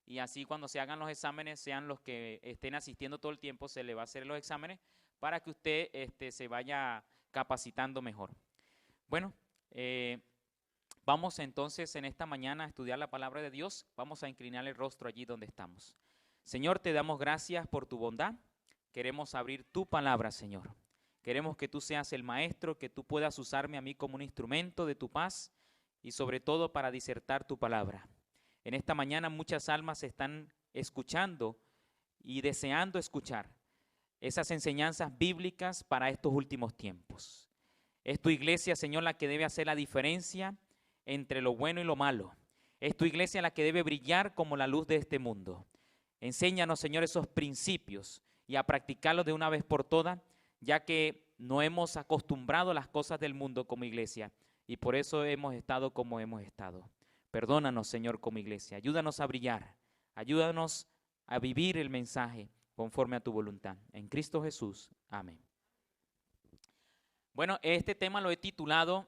y así cuando se hagan los exámenes, sean los que estén asistiendo todo el tiempo, se le va a hacer los exámenes para que usted se vaya capacitando mejor. Bueno, vamos entonces en esta mañana a estudiar la palabra de Dios. Vamos a inclinar el rostro allí donde estamos. Señor, te damos gracias por tu bondad. Queremos abrir tu palabra, Señor. Queremos que tú seas el maestro, que tú puedas usarme a mí como un instrumento de tu paz y sobre todo para disertar tu palabra. En esta mañana muchas almas están escuchando y deseando escuchar esas enseñanzas bíblicas para estos últimos tiempos. Es tu iglesia, Señor, la que debe hacer la diferencia entre lo bueno y lo malo. Es tu iglesia la que debe brillar como la luz de este mundo. Enséñanos, Señor, esos principios y a practicarlos de una vez por todas, ya que no hemos acostumbrado a las cosas del mundo como iglesia y por eso hemos estado como hemos estado. Perdónanos, Señor, como iglesia. Ayúdanos a brillar. Ayúdanos a vivir el mensaje conforme a tu voluntad. En Cristo Jesús. Amén. Bueno, este tema lo he titulado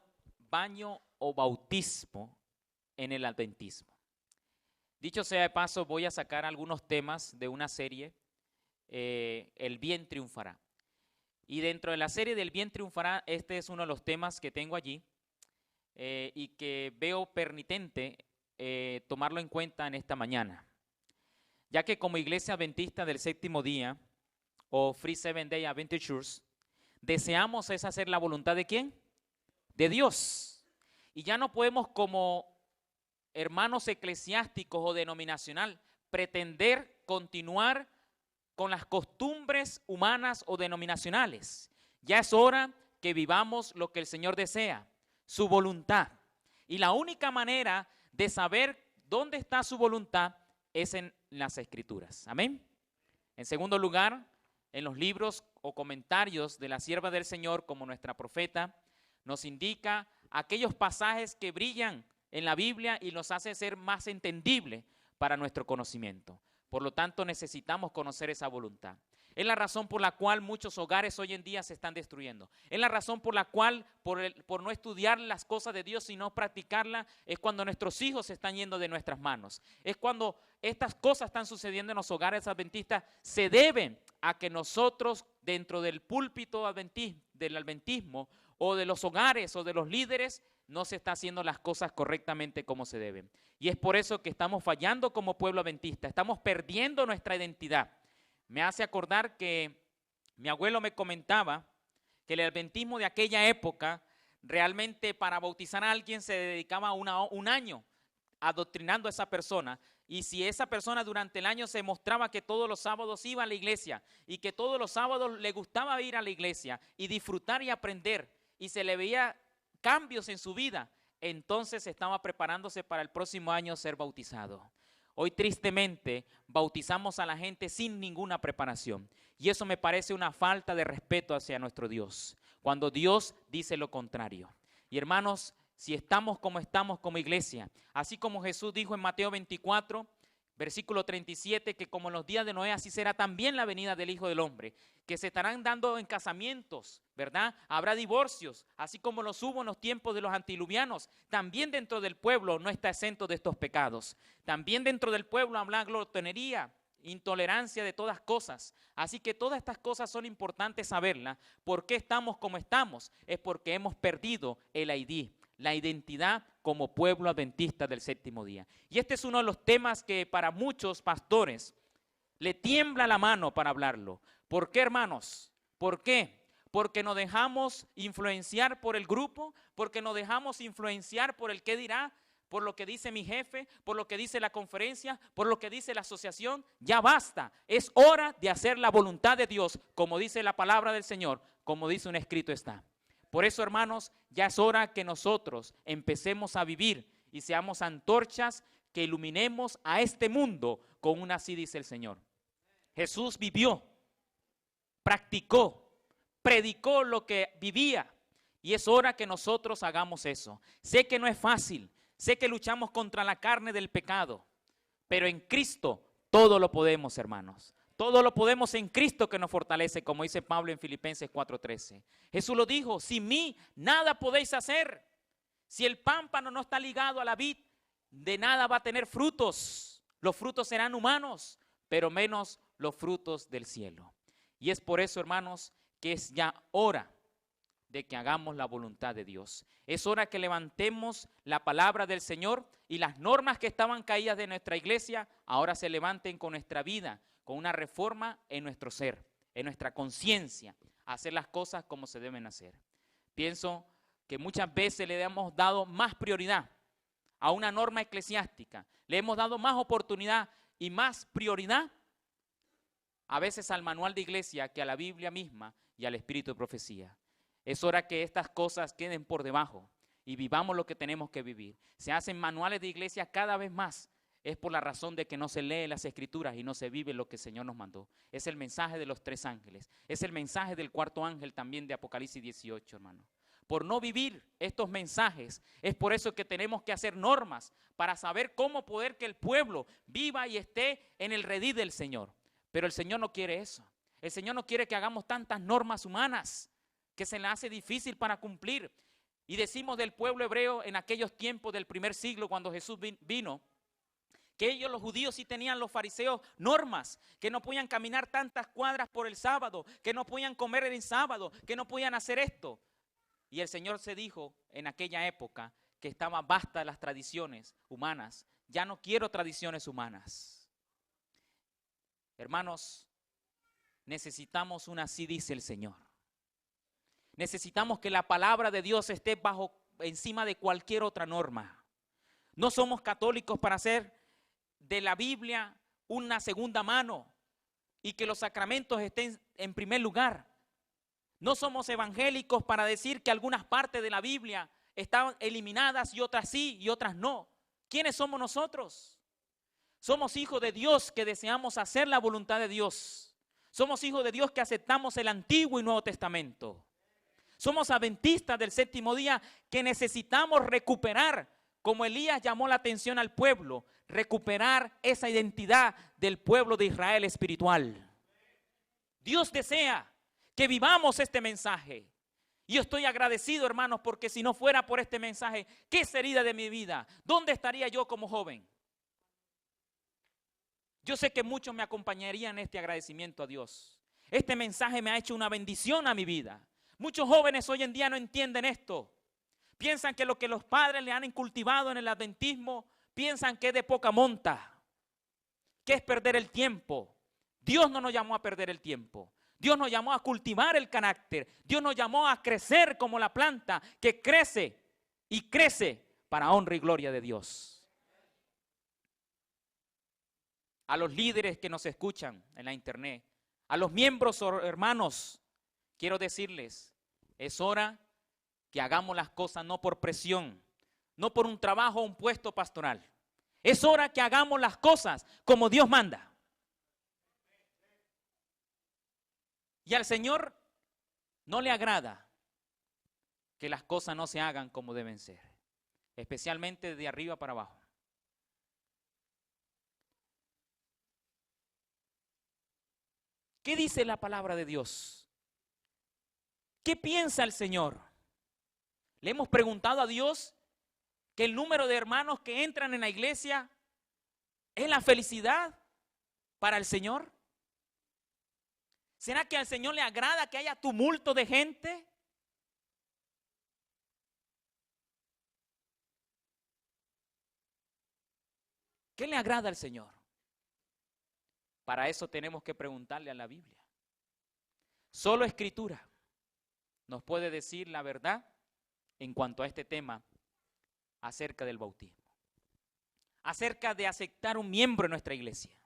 Baño o Bautismo en el Adventismo. Dicho sea de paso, voy a sacar algunos temas de una serie, El bien triunfará. Y dentro de la serie del bien triunfará, este es uno de los temas que tengo allí y que veo pertinente tomarlo en cuenta en esta mañana. Ya que como iglesia adventista del séptimo día, o Free Seven Day Adventist Church, deseamos es hacer la voluntad ¿de quién? De Dios. Y ya no podemos como hermanos eclesiásticos o denominacional pretender continuar con las costumbres humanas o denominacionales. Ya es hora que vivamos lo que el Señor desea, su voluntad. Y la única manera de saber dónde está su voluntad es en las Escrituras. Amén. En segundo lugar, en los libros o comentarios de la sierva del Señor, como nuestra profeta, nos indica aquellos pasajes que brillan en la Biblia y nos hacen ser más entendibles para nuestro conocimiento. Por lo tanto, necesitamos conocer esa voluntad. Es la razón por la cual muchos hogares hoy en día se están destruyendo. Es la razón por la cual, por no estudiar las cosas de Dios y no practicarlas, es cuando nuestros hijos se están yendo de nuestras manos. Es cuando estas cosas están sucediendo en los hogares adventistas, se deben a que nosotros, dentro del púlpito del adventismo, o de los hogares o de los líderes, no se está haciendo las cosas correctamente como se deben. Y es por eso que estamos fallando como pueblo adventista, estamos perdiendo nuestra identidad. Me hace acordar que mi abuelo me comentaba que el adventismo de aquella época, realmente para bautizar a alguien se dedicaba un año adoctrinando a esa persona. Y si esa persona durante el año se mostraba que todos los sábados iba a la iglesia y que todos los sábados le gustaba ir a la iglesia y disfrutar y aprender y se le veía cambios en su vida, entonces estaba preparándose para el próximo año ser bautizado. Hoy tristemente bautizamos a la gente sin ninguna preparación y eso me parece una falta de respeto hacia nuestro Dios, cuando Dios dice lo contrario. Y hermanos, si estamos como iglesia, así como Jesús dijo en Mateo 24, versículo 37, que como en los días de Noé, así será también la venida del Hijo del Hombre, que se estarán dando en casamientos, ¿verdad? Habrá divorcios, así como los hubo en los tiempos de los antidiluvianos. También dentro del pueblo no está exento de estos pecados. También dentro del pueblo habrá glotonería, intolerancia de todas cosas. Así que todas estas cosas son importantes saberlas. ¿Por qué estamos como estamos? Es porque hemos perdido el ID, la identidad como pueblo adventista del séptimo día. Y este es uno de los temas que para muchos pastores le tiembla la mano para hablarlo. ¿Por qué, hermanos? ¿Por qué? Porque nos dejamos influenciar por el grupo, porque nos dejamos influenciar por el qué dirá, por lo que dice mi jefe, por lo que dice la conferencia, por lo que dice la asociación. Ya basta, es hora de hacer la voluntad de Dios, como dice la palabra del Señor, como dice un escrito está. Por eso, hermanos, ya es hora que nosotros empecemos a vivir y seamos antorchas que iluminemos a este mundo con una así dice el Señor. Jesús vivió, practicó, predicó lo que vivía y es hora que nosotros hagamos eso. Sé que no es fácil, sé que luchamos contra la carne del pecado, pero en Cristo todo lo podemos, hermanos. Todo lo podemos en Cristo que nos fortalece, como dice Pablo en Filipenses 4:13. Jesús lo dijo, sin mí nada podéis hacer. Si el pámpano no está ligado a la vid, de nada va a tener frutos. Los frutos serán humanos, pero menos los frutos del cielo. Y es por eso, hermanos, que es ya hora de que hagamos la voluntad de Dios. Es hora que levantemos la palabra del Señor y las normas que estaban caídas de nuestra iglesia ahora se levanten con nuestra vida, con una reforma en nuestro ser, en nuestra conciencia, hacer las cosas como se deben hacer. Pienso que muchas veces le hemos dado más prioridad a una norma eclesiástica, le hemos dado más oportunidad y más prioridad a veces al manual de iglesia que a la Biblia misma y al espíritu de profecía. Es hora que estas cosas queden por debajo y vivamos lo que tenemos que vivir. Se hacen manuales de iglesia cada vez más. Es por la razón de que no se lee las escrituras y no se vive lo que el Señor nos mandó. Es el mensaje de los 3 ángeles. Es el mensaje del 4º ángel también de Apocalipsis 18, hermano. Por no vivir estos mensajes, es por eso que tenemos que hacer normas para saber cómo poder que el pueblo viva y esté en el redil del Señor. Pero el Señor no quiere eso. El Señor no quiere que hagamos tantas normas humanas que se le hace difícil para cumplir. Y decimos del pueblo hebreo en aquellos tiempos del primer siglo cuando Jesús vino, que ellos los judíos sí tenían, los fariseos, normas, que no podían caminar tantas cuadras por el sábado, que no podían comer el sábado, que no podían hacer esto. Y el Señor se dijo en aquella época que estaba basta las tradiciones humanas, ya no quiero tradiciones humanas. Hermanos, necesitamos una así dice el Señor. Necesitamos que la palabra de Dios esté encima de cualquier otra norma. No somos católicos para hacer de la Biblia una segunda mano y que los sacramentos estén en primer lugar. No somos evangélicos para decir que algunas partes de la Biblia estaban eliminadas y otras sí y otras no. ¿Quiénes somos nosotros? Somos hijos de Dios que deseamos hacer la voluntad de Dios. Somos hijos de Dios que aceptamos el Antiguo y Nuevo Testamento. Somos adventistas del 7º día que necesitamos recuperar, como Elías llamó la atención al pueblo, recuperar esa identidad del pueblo de Israel espiritual. Dios desea que vivamos este mensaje. Y yo estoy agradecido, hermanos, porque si no fuera por este mensaje, ¿qué sería de mi vida? ¿Dónde estaría yo como joven? Yo sé que muchos me acompañarían en este agradecimiento a Dios. Este mensaje me ha hecho una bendición a mi vida. Muchos jóvenes hoy en día no entienden esto. Piensan que lo que los padres le han cultivado en el adventismo, piensan que es de poca monta, que es perder el tiempo. Dios no nos llamó a perder el tiempo. Dios nos llamó a cultivar el carácter. Dios nos llamó a crecer como la planta que crece y crece para honra y gloria de Dios. A los líderes que nos escuchan en la internet, a los miembros o hermanos, quiero decirles, es hora que hagamos las cosas no por presión, no por un trabajo o un puesto pastoral. Es hora que hagamos las cosas como Dios manda. Y al Señor no le agrada que las cosas no se hagan como deben ser, especialmente de arriba para abajo. ¿Qué dice la palabra de Dios? ¿Qué piensa el Señor? Le hemos preguntado a Dios que el número de hermanos que entran en la iglesia es la felicidad para el Señor. ¿Será que al Señor le agrada que haya tumulto de gente? ¿Qué le agrada al Señor? Para eso tenemos que preguntarle a la Biblia. Solo Escritura nos puede decir la verdad en cuanto a este tema acerca del bautismo, acerca de aceptar un miembro en nuestra iglesia.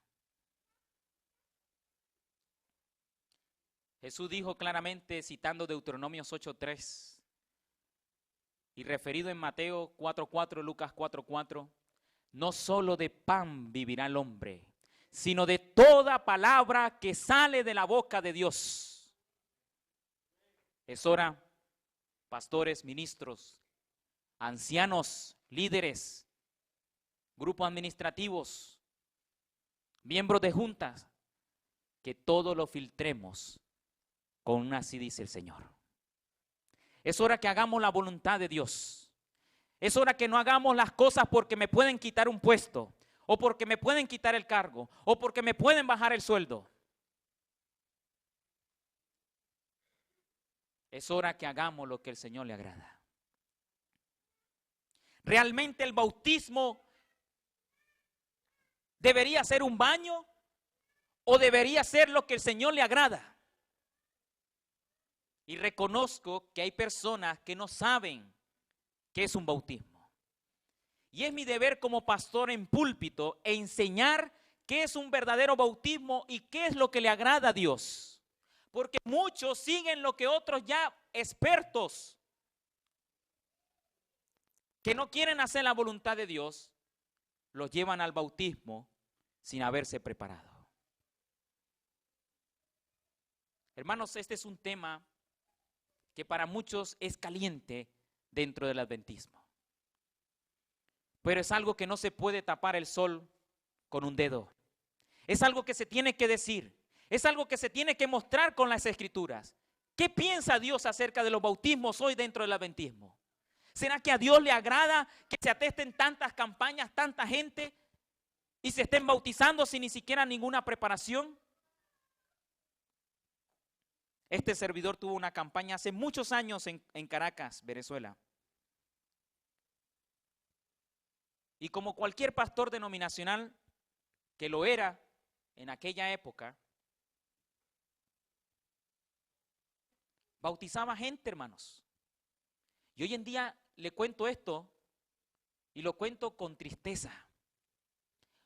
Jesús dijo claramente, citando Deuteronomios 8:3 y referido en Mateo 4:4, Lucas 4:4, no solo de pan vivirá el hombre, sino de toda palabra que sale de la boca de Dios. Es hora, pastores, ministros, ancianos, líderes, grupos administrativos, miembros de juntas, que todo lo filtremos con una así dice el Señor. Es hora que hagamos la voluntad de Dios. Es hora que no hagamos las cosas porque me pueden quitar un puesto o porque me pueden quitar el cargo, o porque me pueden bajar el sueldo. Es hora que hagamos lo que el Señor le agrada. ¿Realmente el bautismo debería ser un baño o debería ser lo que el Señor le agrada? Y reconozco que hay personas que no saben qué es un bautismo. Y es mi deber como pastor en púlpito enseñar qué es un verdadero bautismo y qué es lo que le agrada a Dios. Porque muchos siguen lo que otros ya expertos, que no quieren hacer la voluntad de Dios, los llevan al bautismo sin haberse preparado. Hermanos, este es un tema que para muchos es caliente dentro del adventismo. Pero es algo que no se puede tapar el sol con un dedo. Es algo que se tiene que decir. Es algo que se tiene que mostrar con las Escrituras. ¿Qué piensa Dios acerca de los bautismos hoy dentro del adventismo? ¿Será que a Dios le agrada que se atesten tantas campañas, tanta gente y se estén bautizando sin ni siquiera ninguna preparación? Este servidor tuvo una campaña hace muchos años en Caracas, Venezuela. Y como cualquier pastor denominacional que lo era en aquella época, bautizaba gente, hermanos. Y hoy en día le cuento esto y lo cuento con tristeza.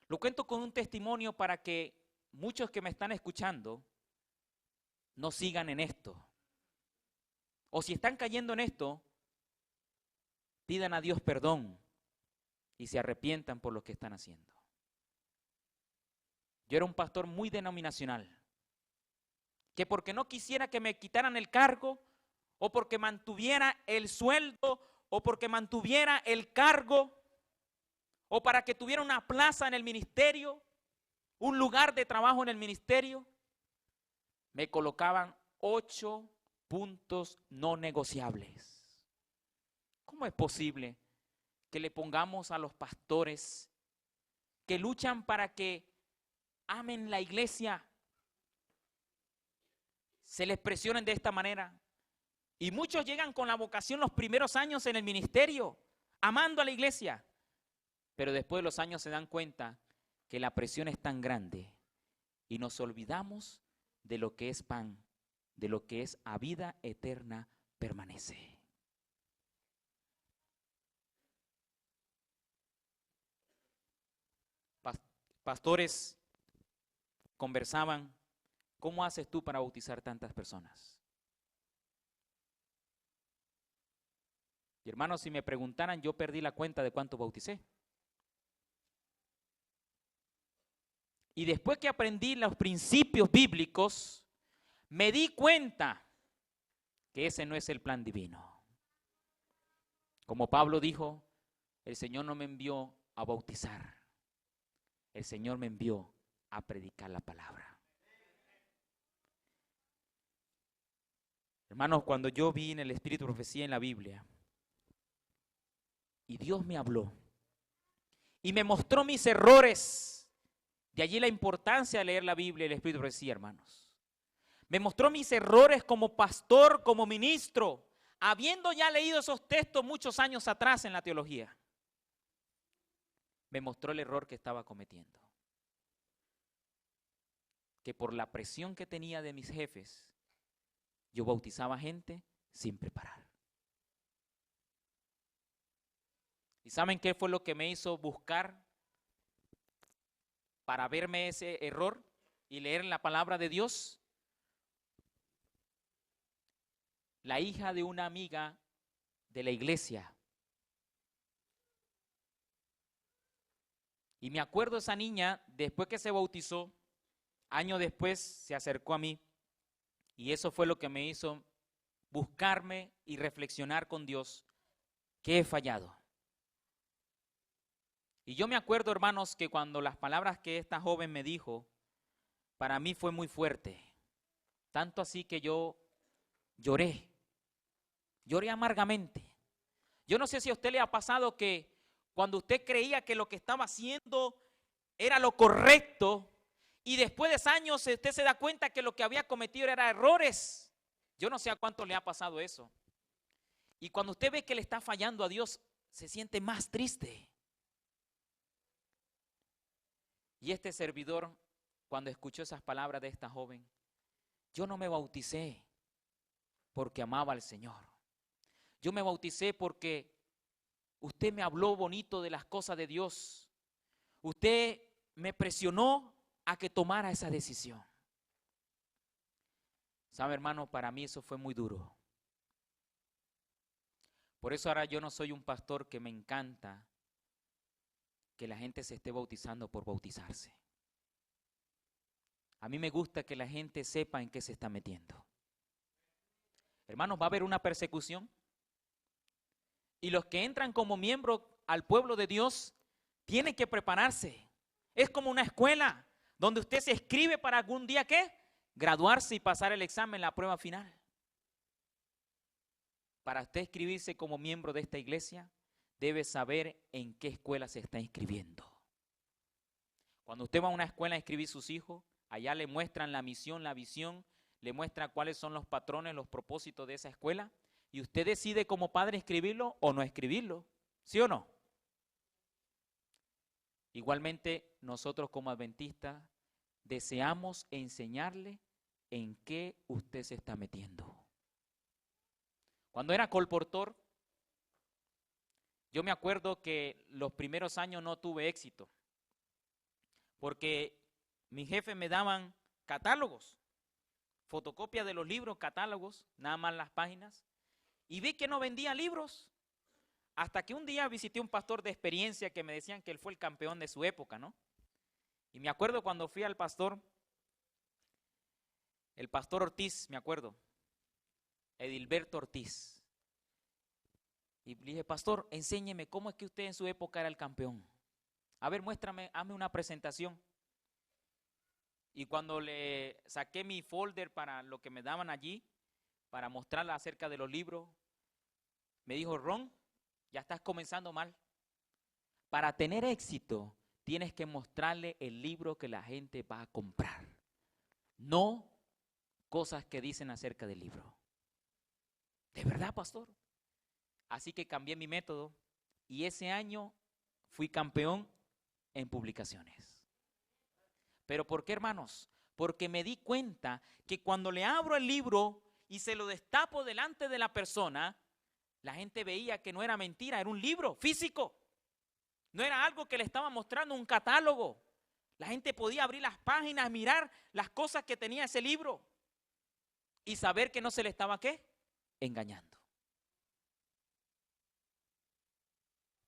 Lo cuento con un testimonio para que muchos que me están escuchando no sigan en esto. O si están cayendo en esto, pidan a Dios perdón y se arrepientan por lo que están haciendo. Yo era un pastor muy denominacional, que porque no quisiera que me quitaran el cargo, o porque mantuviera el sueldo, o porque mantuviera el cargo, o para que tuviera una plaza en el ministerio, un lugar de trabajo en el ministerio, me colocaban 8 puntos no negociables. ¿Cómo es posible que le pongamos a los pastores que luchan para que amen la iglesia, se les presionen de esta manera? Y muchos llegan con la vocación los primeros años en el ministerio, amando a la iglesia, pero después de los años se dan cuenta que la presión es tan grande y nos olvidamos de lo que es pan, de lo que es a vida eterna permanece. Pastores conversaban, ¿cómo haces tú para bautizar tantas personas? Y hermanos, si me preguntaran, yo perdí la cuenta de cuánto bauticé. Y después que aprendí los principios bíblicos, me di cuenta que ese no es el plan divino. Como Pablo dijo, el Señor no me envió a bautizar, el Señor me envió a predicar la palabra. Hermanos, cuando yo vi en el Espíritu profecía en la Biblia, y Dios me habló, y me mostró mis errores, de allí la importancia de leer la Biblia y el Espíritu profecía, hermanos. Me mostró mis errores como pastor, como ministro, habiendo ya leído esos textos muchos años atrás en la teología. Me mostró el error que estaba cometiendo. Que por la presión que tenía de mis jefes, yo bautizaba gente sin preparar. ¿Y saben qué fue lo que me hizo buscar para verme ese error y leer la palabra de Dios? La hija de una amiga de la iglesia. Y me acuerdo esa niña, después que se bautizó, años después se acercó a mí y eso fue lo que me hizo buscarme y reflexionar con Dios que he fallado. Y yo me acuerdo, hermanos, que cuando las palabras que esta joven me dijo, para mí fue muy fuerte. Tanto así que yo lloré amargamente. Yo no sé si a usted le ha pasado que cuando usted creía que lo que estaba haciendo era lo correcto, y después de años usted se da cuenta que lo que había cometido era errores. Yo no sé a cuánto le ha pasado eso. Y cuando usted ve que le está fallando a Dios, se siente más triste. Y este servidor, cuando escuchó esas palabras de esta joven, yo no me bauticé porque amaba al Señor. Yo me bauticé porque usted me habló bonito de las cosas de Dios. Usted me presionó a que tomara esa decisión. ¿Sabe, hermano? Para mí eso fue muy duro. Por eso ahora yo no soy un pastor que me encanta que la gente se esté bautizando por bautizarse. A mí me gusta que la gente sepa en qué se está metiendo. Hermanos, va a haber una persecución. Y los que entran como miembros al pueblo de Dios tienen que prepararse. Es como una escuela donde usted se inscribe para algún día, ¿qué? Graduarse y pasar el examen, la prueba final. Para usted inscribirse como miembro de esta iglesia, debe saber en qué escuela se está inscribiendo. Cuando usted va a una escuela a inscribir sus hijos, allá le muestran la misión, la visión, le muestran cuáles son los patrones, los propósitos de esa escuela, y usted decide como padre inscribirlo o no inscribirlo, ¿sí o no? Igualmente, nosotros como adventistas deseamos enseñarle en qué usted se está metiendo. Cuando era colportor, yo me acuerdo que los primeros años no tuve éxito, porque mi jefe me daban catálogos, fotocopias de los libros, catálogos, nada más las páginas, y vi que no vendía libros, hasta que un día visité un pastor de experiencia que me decían que él fue el campeón de su época, ¿no? Y me acuerdo cuando fui al pastor, el pastor Ortiz, me acuerdo, Edilberto Ortiz. Y le dije, pastor, enséñeme cómo es que usted en su época era el campeón. A ver, muéstrame, hazme una presentación. Y cuando le saqué mi folder para lo que me daban allí, para mostrarle acerca de los libros, me dijo, Ron, ya estás comenzando mal. Para tener éxito, tienes que mostrarle el libro que la gente va a comprar. No cosas que dicen acerca del libro. ¿De verdad, pastor? Así que cambié mi método y ese año fui campeón en publicaciones. ¿Pero por qué, hermanos? Porque me di cuenta que cuando le abro el libro y se lo destapo delante de la persona, la gente veía que no era mentira, era un libro físico. No era algo que le estaba mostrando un catálogo. La gente podía abrir las páginas, mirar las cosas que tenía ese libro y saber que no se le estaba, ¿qué? Engañando.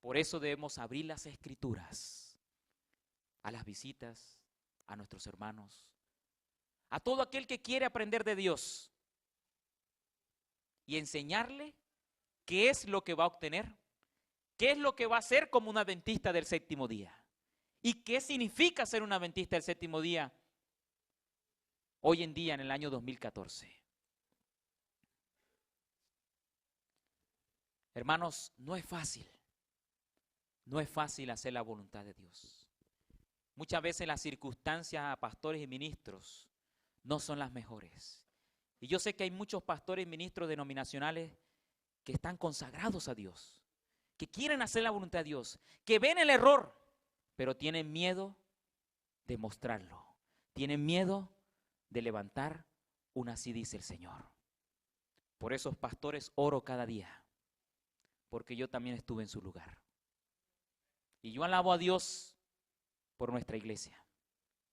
Por eso debemos abrir las escrituras a las visitas, a nuestros hermanos, a todo aquel que quiere aprender de Dios y enseñarle qué es lo que va a obtener, qué es lo que va a hacer como un adventista del séptimo día y qué significa ser un adventista del séptimo día hoy en día en el año 2014. Hermanos, no es fácil. No es fácil hacer la voluntad de Dios. Muchas veces las circunstancias a pastores y ministros no son las mejores. Y yo sé que hay muchos pastores y ministros denominacionales que están consagrados a Dios, que quieren hacer la voluntad de Dios, que ven el error, pero tienen miedo de mostrarlo. Tienen miedo de levantar un así dice el Señor. Por esos pastores oro cada día, porque yo también estuve en su lugar. Y yo alabo a Dios por nuestra iglesia,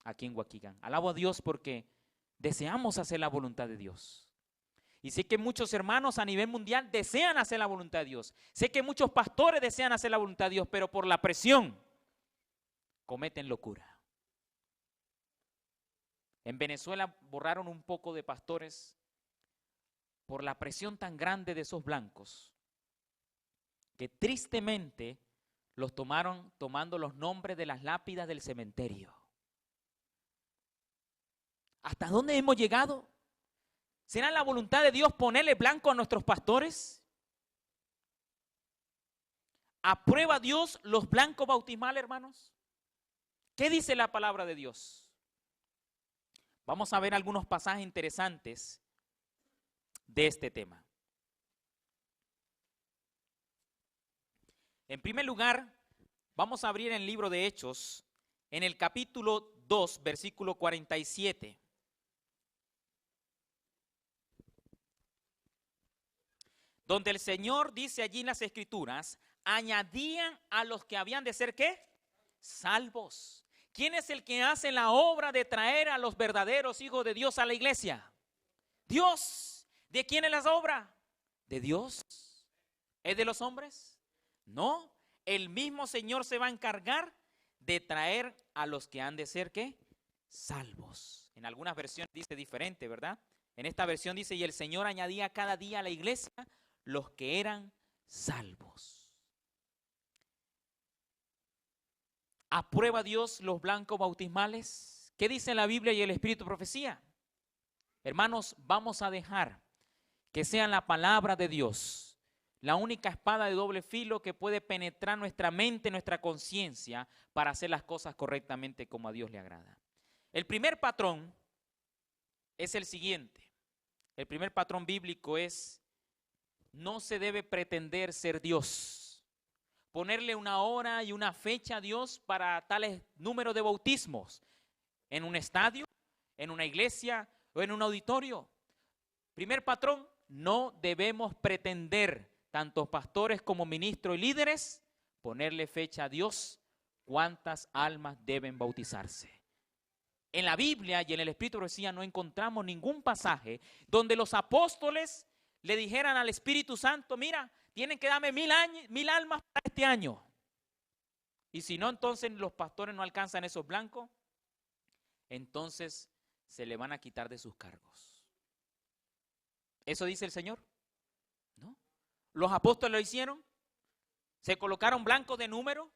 aquí en Waukegan. Alabo a Dios porque deseamos hacer la voluntad de Dios. Y sé que muchos hermanos a nivel mundial desean hacer la voluntad de Dios. Sé que muchos pastores desean hacer la voluntad de Dios, pero por la presión cometen locura. En Venezuela borraron un poco de pastores por la presión tan grande de esos blancos, que tristemente los tomaron tomando los nombres de las lápidas del cementerio. ¿Hasta dónde hemos llegado? ¿Será la voluntad de Dios ponerle blanco a nuestros pastores? ¿Aprueba Dios los blancos bautismales, hermanos? ¿Qué dice la palabra de Dios? Vamos a ver algunos pasajes interesantes de este tema. En primer lugar, vamos a abrir el libro de Hechos, en el capítulo 2, versículo 47. Donde el Señor dice allí en las Escrituras, añadían a los que habían de ser, ¿qué? Salvos. ¿Quién es el que hace la obra de traer a los verdaderos hijos de Dios a la iglesia? Dios. ¿De quién es la obra? ¿De Dios? ¿Es de los hombres? No. El mismo Señor se va a encargar de traer a los que han de ser, ¿qué? Salvos. En algunas versiones dice diferente, ¿verdad? En esta versión dice, y el Señor añadía cada día a la iglesia los que eran salvos. ¿Aprueba Dios los blancos bautismales? ¿Qué dice la Biblia y el Espíritu profecía? Hermanos, vamos a dejar que sea la palabra de Dios la única espada de doble filo que puede penetrar nuestra mente, nuestra conciencia, para hacer las cosas correctamente como a Dios le agrada. El primer patrón es el siguiente. El primer patrón bíblico es: no se debe pretender ser Dios, ponerle una hora y una fecha a Dios para tales números de bautismos en un estadio, en una iglesia o en un auditorio. Primer patrón: no debemos pretender, tanto pastores como ministros y líderes, ponerle fecha a Dios cuántas almas deben bautizarse. En la Biblia y en el Espíritu de Profecía no encontramos ningún pasaje donde los apóstoles le dijeran al Espíritu Santo: mira, tienen que darme 1000 almas para este año. Y si no, entonces los pastores no alcanzan esos blancos, entonces se le van a quitar de sus cargos. ¿Eso dice el Señor? ¿No? ¿Los apóstoles lo hicieron? ¿Se colocaron blancos de número?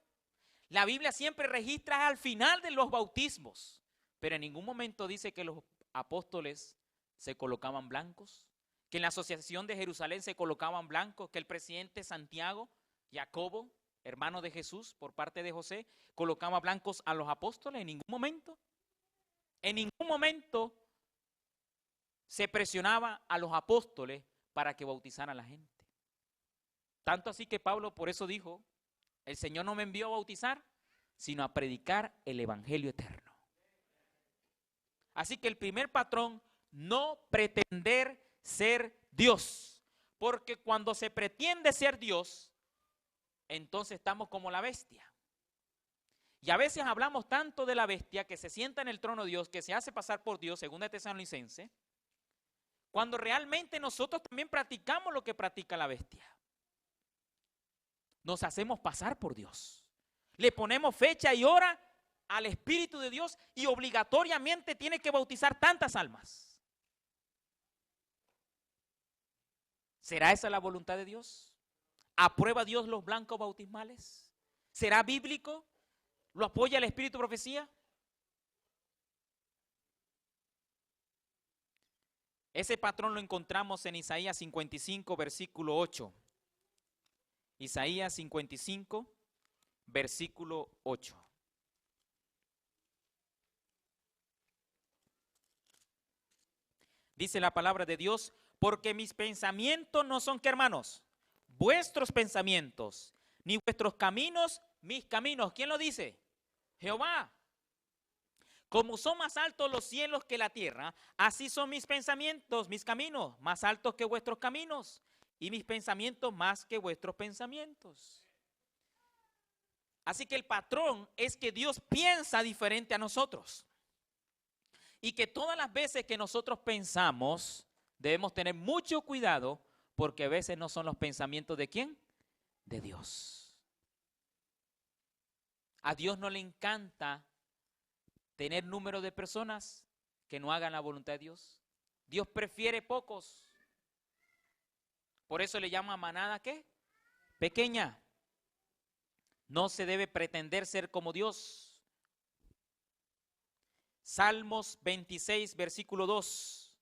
La Biblia siempre registra al final de los bautismos, pero en ningún momento dice que los apóstoles se colocaban blancos, que en la asociación de Jerusalén se colocaban blancos, que el presidente Santiago, Jacobo, hermano de Jesús, por parte de José, colocaba blancos a los apóstoles. En ningún momento. En ningún momento se presionaba a los apóstoles para que bautizaran a la gente. Tanto así que Pablo por eso dijo: el Señor no me envió a bautizar, sino a predicar el evangelio eterno. Así que el primer patrón: no pretender ser Dios, porque cuando se pretende ser Dios, entonces estamos como la bestia. Y a veces hablamos tanto de la bestia que se sienta en el trono de Dios, que se hace pasar por Dios, según Tesalonicenses, cuando realmente nosotros también practicamos lo que practica la bestia. Nos hacemos pasar por Dios. Le ponemos fecha y hora al Espíritu de Dios y obligatoriamente tiene que bautizar tantas almas. ¿Será esa la voluntad de Dios? ¿Aprueba Dios los blancos bautismales? ¿Será bíblico? ¿Lo apoya el Espíritu de profecía? Ese patrón lo encontramos en Isaías 55, versículo 8. Isaías 55, versículo 8. Dice la palabra de Dios: porque mis pensamientos no son, ¿qué, hermanos? Vuestros pensamientos, ni vuestros caminos, mis caminos. ¿Quién lo dice? Jehová. Como son más altos los cielos que la tierra, así son mis pensamientos, mis caminos, más altos que vuestros caminos, y mis pensamientos más que vuestros pensamientos. Así que el patrón es que Dios piensa diferente a nosotros. Y que todas las veces que nosotros pensamos, debemos tener mucho cuidado, porque a veces no son los pensamientos ¿de quién? De Dios. A Dios no le encanta tener número de personas que no hagan la voluntad de Dios. Dios prefiere pocos. Por eso le llama manada, ¿qué? Pequeña. No se debe pretender ser como Dios. Salmos 26, versículo 2.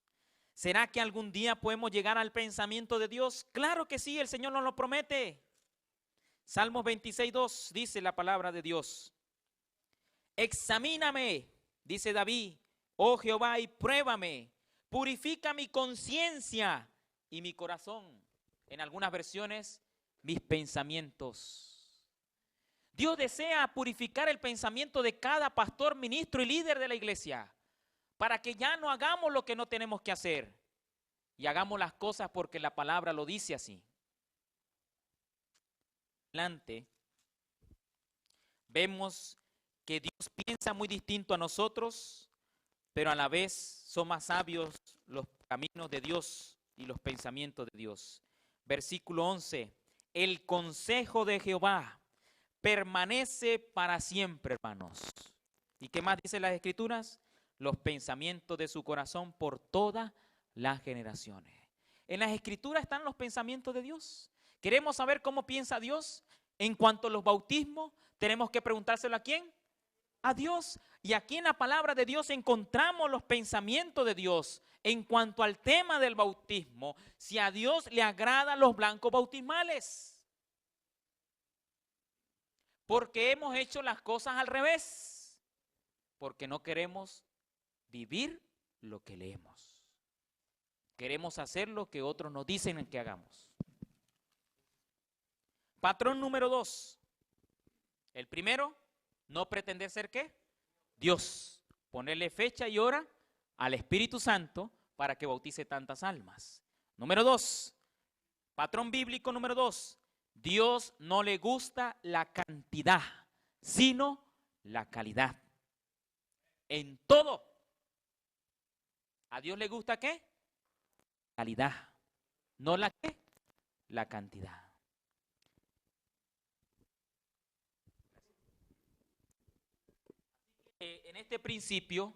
¿Será que algún día podemos llegar al pensamiento de Dios? Claro que sí, el Señor nos lo promete. Salmos 26, 2 dice la palabra de Dios: Examíname, dice David, oh Jehová, y pruébame. Purifica mi conciencia y mi corazón. En algunas versiones, mis pensamientos. Dios desea purificar el pensamiento de cada pastor, ministro y líder de la iglesia, para que ya no hagamos lo que no tenemos que hacer y hagamos las cosas porque la palabra lo dice así. Adelante, vemos que Dios piensa muy distinto a nosotros, pero a la vez son más sabios los caminos de Dios y los pensamientos de Dios. Versículo 11, el consejo de Jehová permanece para siempre, hermanos. ¿Y qué más dicen las Escrituras? Los pensamientos de su corazón por todas las generaciones. En las Escrituras están los pensamientos de Dios. ¿Queremos saber cómo piensa Dios? En cuanto a los bautismos, tenemos que preguntárselo ¿a quién? A Dios. Y aquí en la palabra de Dios encontramos los pensamientos de Dios en cuanto al tema del bautismo. Si a Dios le agradan los blancos bautismales. Porque hemos hecho las cosas al revés. Porque no queremos vivir lo que leemos. Queremos hacer lo que otros nos dicen que hagamos. Patrón número 2. El primero, no pretender ser ¿qué? Dios. Ponerle fecha y hora al Espíritu Santo para que bautice tantas almas. Número 2. Patrón bíblico número 2. Dios no le gusta la cantidad, sino la calidad. En todo. ¿A Dios le gusta qué? Calidad. No la qué, la cantidad. En este principio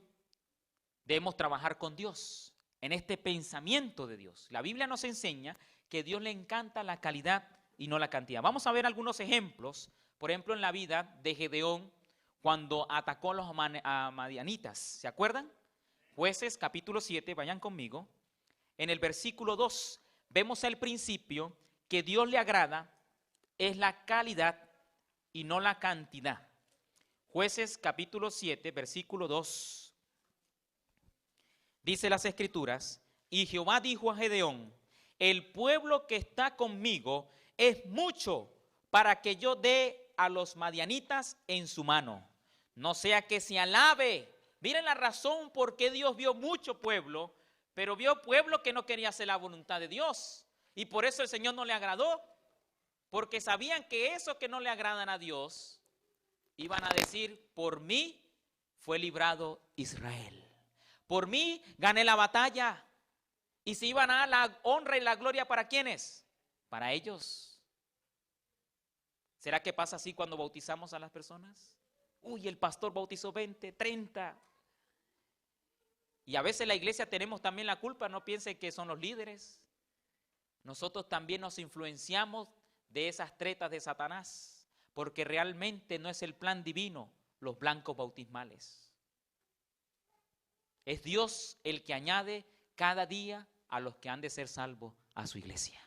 debemos trabajar con Dios, en este pensamiento de Dios. La Biblia nos enseña que a Dios le encanta la calidad y no la cantidad. Vamos a ver algunos ejemplos, por ejemplo en la vida de Gedeón cuando atacó a los madianitas. ¿Se acuerdan? Jueces capítulo 7, vayan conmigo. En el versículo 2 vemos el principio que Dios le agrada es la calidad y no la cantidad. Jueces capítulo 7, versículo 2. Dice las Escrituras, y Jehová dijo a Gedeón, el pueblo que está conmigo es mucho para que yo dé a los madianitas en su mano. No sea que se alabe. Miren la razón por qué Dios vio mucho pueblo, pero vio pueblo que no quería hacer la voluntad de Dios. Y por eso el Señor no le agradó, porque sabían que eso que no le agradan a Dios, iban a decir, por mí fue librado Israel. Por mí gané la batalla. Y se iban a dar la honra y la gloria ¿para quiénes? Para ellos. ¿Será que pasa así cuando bautizamos a las personas? Uy, el pastor bautizó 20, 30. Y a veces la iglesia tenemos también la culpa, no piensen que son los líderes. Nosotros también nos influenciamos de esas tretas de Satanás, porque realmente no es el plan divino los blancos bautismales. Es Dios el que añade cada día a los que han de ser salvos a su iglesia.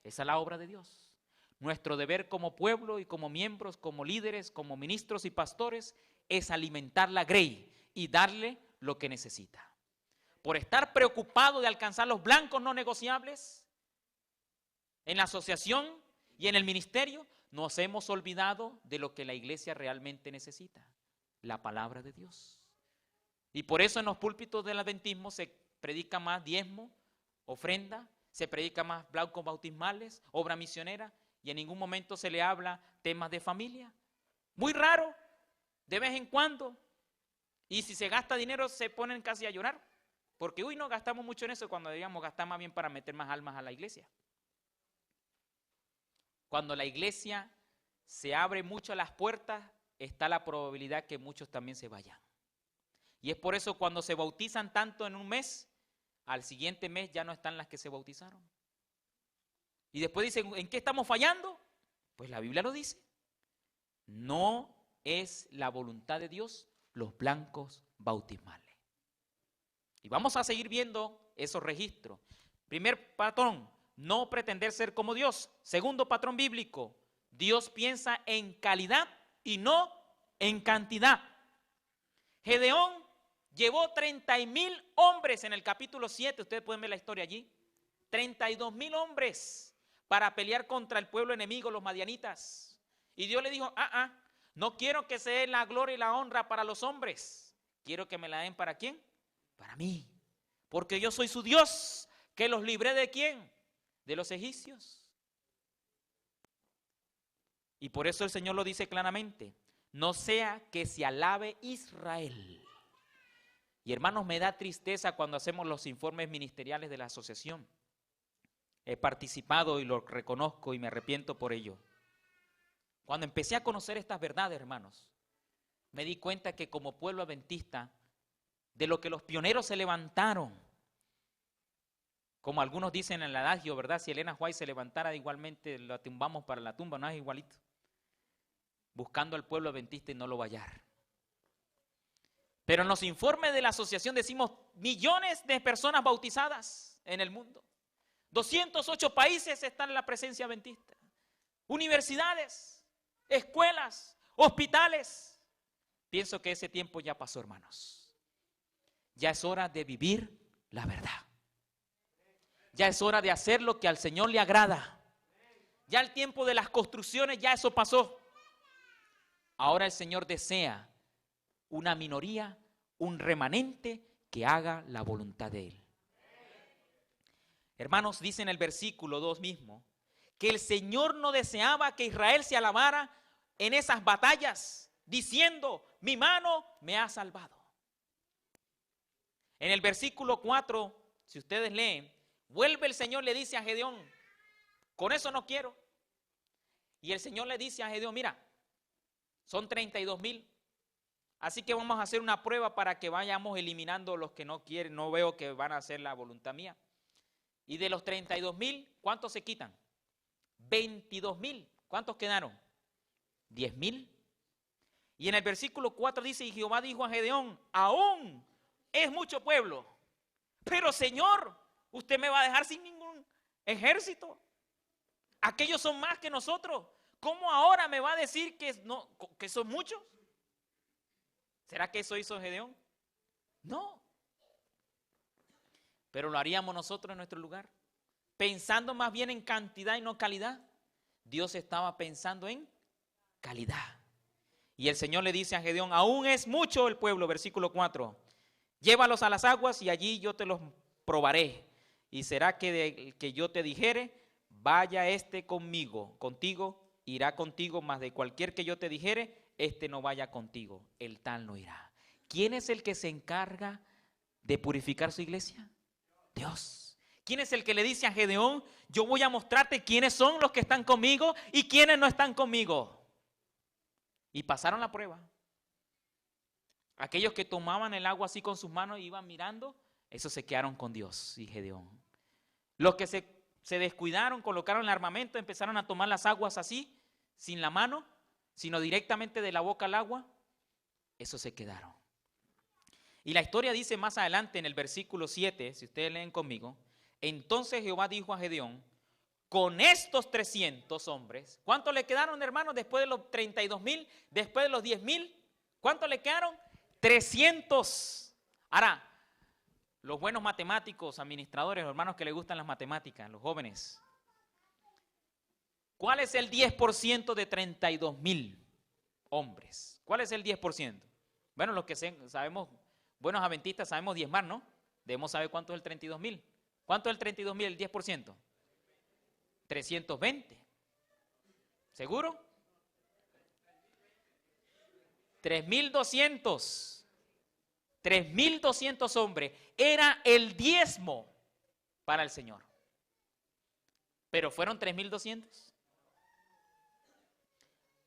Esa es la obra de Dios. Nuestro deber como pueblo y como miembros, como líderes, como ministros y pastores es alimentar la grey y darle lo que necesita. Por estar preocupado de alcanzar los blancos no negociables en la asociación y en el ministerio, nos hemos olvidado de lo que la iglesia realmente necesita, la palabra de Dios. Y por eso en los púlpitos del adventismo se predica más diezmo, ofrenda, se predica más blancos bautismales, obra misionera, y en ningún momento se le habla temas de familia. Muy raro, de vez en cuando. Y si se gasta dinero se ponen casi a llorar, porque uy, no gastamos mucho en eso cuando digamos gastar más bien para meter más almas a la iglesia. Cuando la iglesia se abre mucho las puertas, está la probabilidad que muchos también se vayan. Y es por eso cuando se bautizan tanto en un mes, al siguiente mes ya no están las que se bautizaron. Y después dicen, ¿en qué estamos fallando? Pues la Biblia lo dice. No es la voluntad de Dios los blancos bautismales. Y vamos a seguir viendo esos registros. Primer patrón, no pretender ser como Dios. Segundo patrón bíblico, Dios piensa en calidad y no en cantidad. Gedeón llevó 30,000 hombres en el capítulo 7, ustedes pueden ver la historia allí. 32,000 hombres para pelear contra el pueblo enemigo, los madianitas. Y Dios le dijo, no quiero que se dé la gloria y la honra para los hombres. Quiero que me la den ¿para quién? Para mí. Porque yo soy su Dios, que los libré ¿de quién? De los egipcios. Y por eso el Señor lo dice claramente, no sea que se alabe Israel. Y hermanos, me da tristeza cuando hacemos los informes ministeriales de la asociación. He participado y lo reconozco y me arrepiento por ello. Cuando empecé a conocer estas verdades, hermanos, me di cuenta que como pueblo adventista, de lo que los pioneros se levantaron, como algunos dicen en el adagio, ¿verdad? Si Elena White se levantara igualmente, la tumbamos para la tumba, no es igualito. Buscando al pueblo adventista y no lo va a hallar. Pero en los informes de la asociación decimos millones de personas bautizadas en el mundo. 208 países están en la presencia adventista. Universidades, escuelas, hospitales. Pienso que ese tiempo ya pasó, hermanos. Ya es hora de vivir la verdad. Ya es hora de hacer lo que al Señor le agrada. Ya el tiempo de las construcciones, ya eso pasó. Ahora el Señor desea una minoría, un remanente que haga la voluntad de Él. Hermanos, dice en el versículo 2 mismo, que el Señor no deseaba que Israel se alabara en esas batallas, diciendo, mi mano me ha salvado. En el versículo 4, si ustedes leen, vuelve el Señor, le dice a Gedeón, con eso no quiero. Y el Señor le dice a Gedeón, mira, son 32,000. Así que vamos a hacer una prueba para que vayamos eliminando los que no quieren, no veo que van a hacer la voluntad mía. Y de los 32,000, ¿cuántos se quitan? 22,000. ¿Cuántos quedaron? 10,000. Y en el versículo 4 dice, y Jehová dijo a Gedeón, aún es mucho pueblo, pero Señor, usted me va a dejar sin ningún ejército. Aquellos son más que nosotros. ¿Cómo ahora me va a decir que son muchos? ¿Será que eso hizo Gedeón? No. Pero lo haríamos nosotros en nuestro lugar. Pensando más bien en cantidad y no calidad. Dios estaba pensando en calidad. Y el Señor le dice a Gedeón, aún es mucho el pueblo, versículo 4. Llévalos a las aguas y allí yo te los probaré. Y será que yo te dijere, vaya contigo, irá contigo, mas de cualquier que yo te dijere, no vaya contigo, el tal no irá. ¿Quién es el que se encarga de purificar su iglesia? Dios. ¿Quién es el que le dice a Gedeón, yo voy a mostrarte quiénes son los que están conmigo y quiénes no están conmigo? Y pasaron la prueba. Aquellos que tomaban el agua así con sus manos y iban mirando, esos se quedaron con Dios y Gedeón. Los que se descuidaron, colocaron el armamento, empezaron a tomar las aguas así, sin la mano, sino directamente de la boca al agua, esos se quedaron. Y la historia dice más adelante en el versículo 7, si ustedes leen conmigo, entonces Jehová dijo a Gedeón, con estos 300 hombres, ¿cuántos le quedaron, hermanos, después de los 32,000, después de los 10,000? ¿Cuántos le quedaron? 300. Ahora, los buenos matemáticos, administradores, los hermanos que les gustan las matemáticas, los jóvenes, ¿cuál es el 10% de 32,000 hombres? ¿Cuál es el 10%? Bueno, los que sabemos, buenos adventistas, sabemos diezmar, ¿no? Debemos saber cuánto es el 32,000. ¿Cuánto es el 32,000, el 10%? 320. ¿Seguro? 3,200. 3,200 hombres. Era el diezmo para el Señor. Pero fueron 3,200.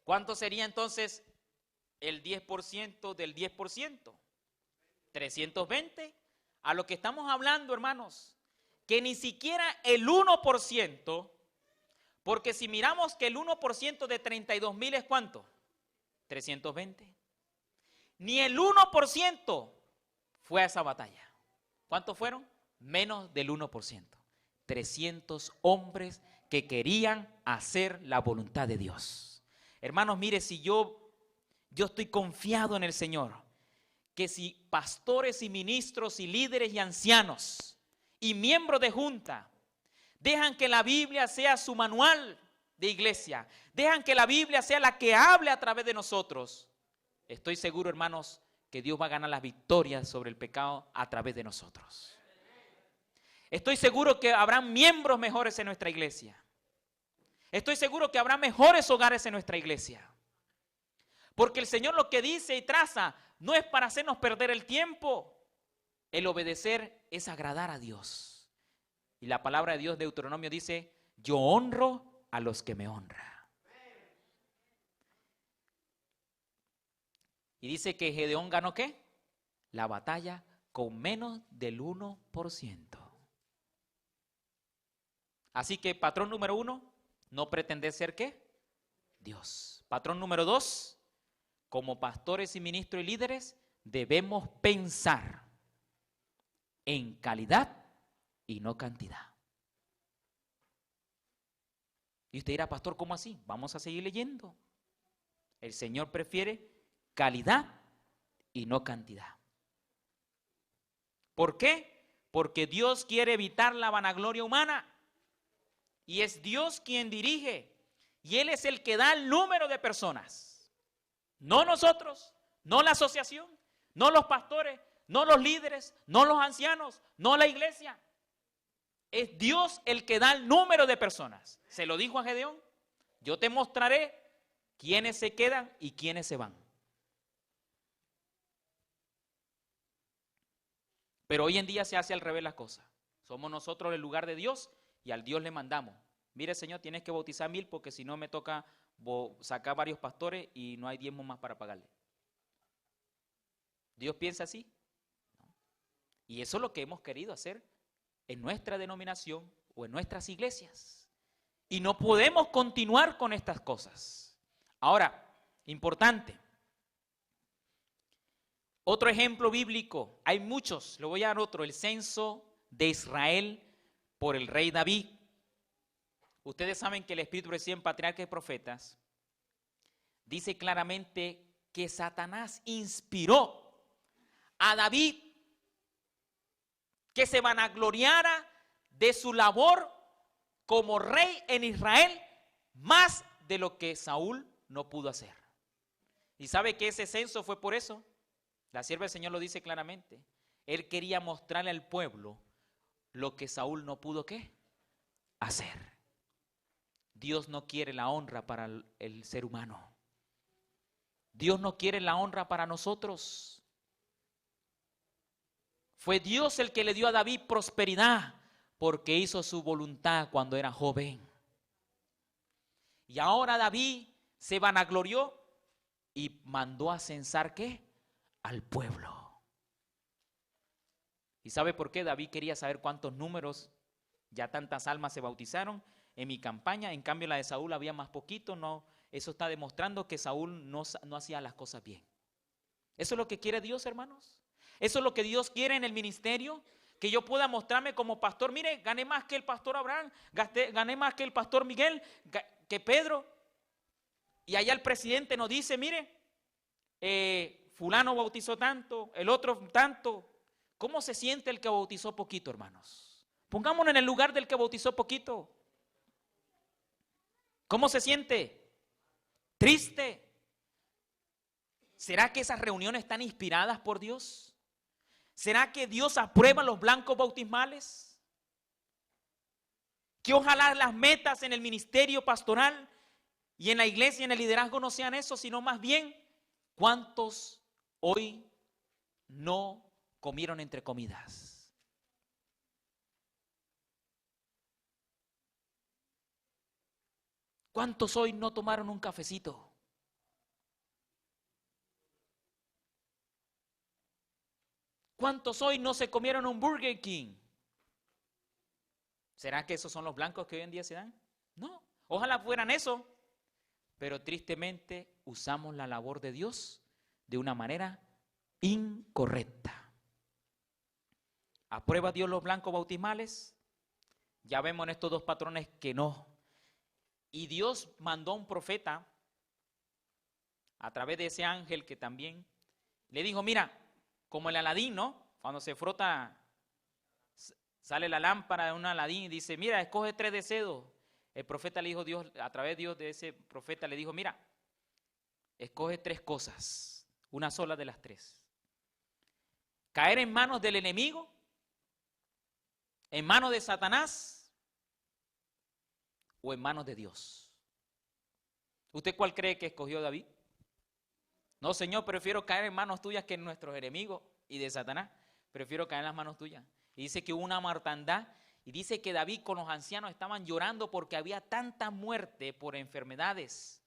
¿Cuánto sería entonces el 10% del 10%? 320. A lo que estamos hablando, hermanos, que ni siquiera el 1%, porque si miramos que el 1% de 32,000 es ¿cuánto? 320. Ni el 1% fue a esa batalla. ¿Cuántos fueron? Menos del 1%. 300 hombres que querían hacer la voluntad de Dios. Hermanos, mire, si yo Yo estoy confiado en el Señor, que si pastores y ministros y líderes y ancianos y miembros de junta dejan que la Biblia sea su manual de iglesia, dejan que la Biblia sea la que hable a través de nosotros, estoy seguro, hermanos, que Dios va a ganar las victorias sobre el pecado a través de nosotros. Estoy seguro que habrá miembros mejores en nuestra iglesia. Estoy seguro que habrá mejores hogares en nuestra iglesia. Porque el Señor lo que dice y traza no es para hacernos perder el tiempo. El obedecer es agradar a Dios. Y la palabra de Dios de Deuteronomio dice, yo honro a los que me honran. Y dice que Gedeón ganó ¿qué? La batalla con menos del 1%. Así que patrón número 1, no pretender ser ¿qué? Dios. Patrón número 2, como pastores y ministros y líderes, debemos pensar en calidad y no cantidad. Y usted dirá, pastor, ¿cómo así? Vamos a seguir leyendo. El Señor prefiere calidad y no cantidad. ¿Por qué? Porque Dios quiere evitar la vanagloria humana. Y es Dios quien dirige. Y Él es el que da el número de personas. No nosotros, no la asociación, no los pastores, no los líderes, no los ancianos, no la iglesia. Es Dios el que da el número de personas. Se lo dijo a Gedeón. Yo te mostraré quiénes se quedan y quiénes se van. Pero hoy en día se hace al revés las cosas. Somos nosotros el lugar de Dios y al Dios le mandamos. Mire, Señor, tienes que bautizar 1000 porque si no me toca sacar varios pastores y no hay diezmos más para pagarle. ¿Dios piensa así? ¿No? Y eso es lo que hemos querido hacer en nuestra denominación o en nuestras iglesias. Y no podemos continuar con estas cosas. Ahora, importante. Otro ejemplo bíblico, hay muchos, le voy a dar otro, el censo de Israel por el rey David. Ustedes saben que el Espíritu recibe en patriarcas y profetas, dice claramente que Satanás inspiró a David que se vanagloriara de su labor como rey en Israel más de lo que Saúl no pudo hacer. ¿Y sabe que ese censo fue por eso? La sierva del Señor lo dice claramente. Él quería mostrarle al pueblo lo que Saúl no pudo ¿qué? Hacer. Dios no quiere la honra para el ser humano. Dios no quiere la honra para nosotros. Fue Dios el que le dio a David prosperidad porque hizo su voluntad cuando era joven. Y ahora David se vanaglorió y mandó a censar ¿qué? Al pueblo. ¿Y sabe por qué? David quería saber cuántos números, ya tantas almas se bautizaron en mi campaña. En cambio la de Saúl había más poquito. No, eso está demostrando que Saúl no hacía las cosas bien. Eso es lo que quiere Dios, hermanos. Eso es lo que Dios quiere en el ministerio. Que yo pueda mostrarme como pastor. Mire, gané más que el pastor Abraham, gané más que el pastor Miguel, que Pedro. Y allá el presidente nos dice, mire, fulano bautizó tanto, el otro tanto. ¿Cómo se siente el que bautizó poquito, hermanos? Pongámonos en el lugar del que bautizó poquito. ¿Cómo se siente? Triste. ¿Será que esas reuniones están inspiradas por Dios? ¿Será que Dios aprueba los blancos bautismales? Que ojalá las metas en el ministerio pastoral y en la iglesia y en el liderazgo no sean eso, sino más bien, ¿cuántos hoy no comieron entre comidas? ¿Cuántos hoy no tomaron un cafecito? ¿Cuántos hoy no se comieron un Burger King? ¿Será que esos son los blancos que hoy en día se dan? No, ojalá fueran eso. Pero tristemente usamos la labor de Dios de una manera incorrecta. ¿Aprueba Dios los blancos bautismales? Ya vemos en estos dos patrones que no. Y Dios mandó a un profeta a través de ese ángel que también le dijo, mira, como el Aladín, ¿no? Cuando se frota, sale la lámpara de un Aladín y dice, mira, escoge 3 deseos. El profeta le dijo, Dios, a través de Dios de ese profeta le dijo, mira, escoge 3 cosas, una sola de las 3. Caer en manos del enemigo, en manos de Satanás o en manos de Dios. ¿Usted cuál cree que escogió David? No, Señor, prefiero caer en manos tuyas que en nuestros enemigos y de Satanás. Prefiero caer en las manos tuyas. Y dice que hubo una mortandad. Y dice que David con los ancianos estaban llorando porque había tanta muerte por enfermedades.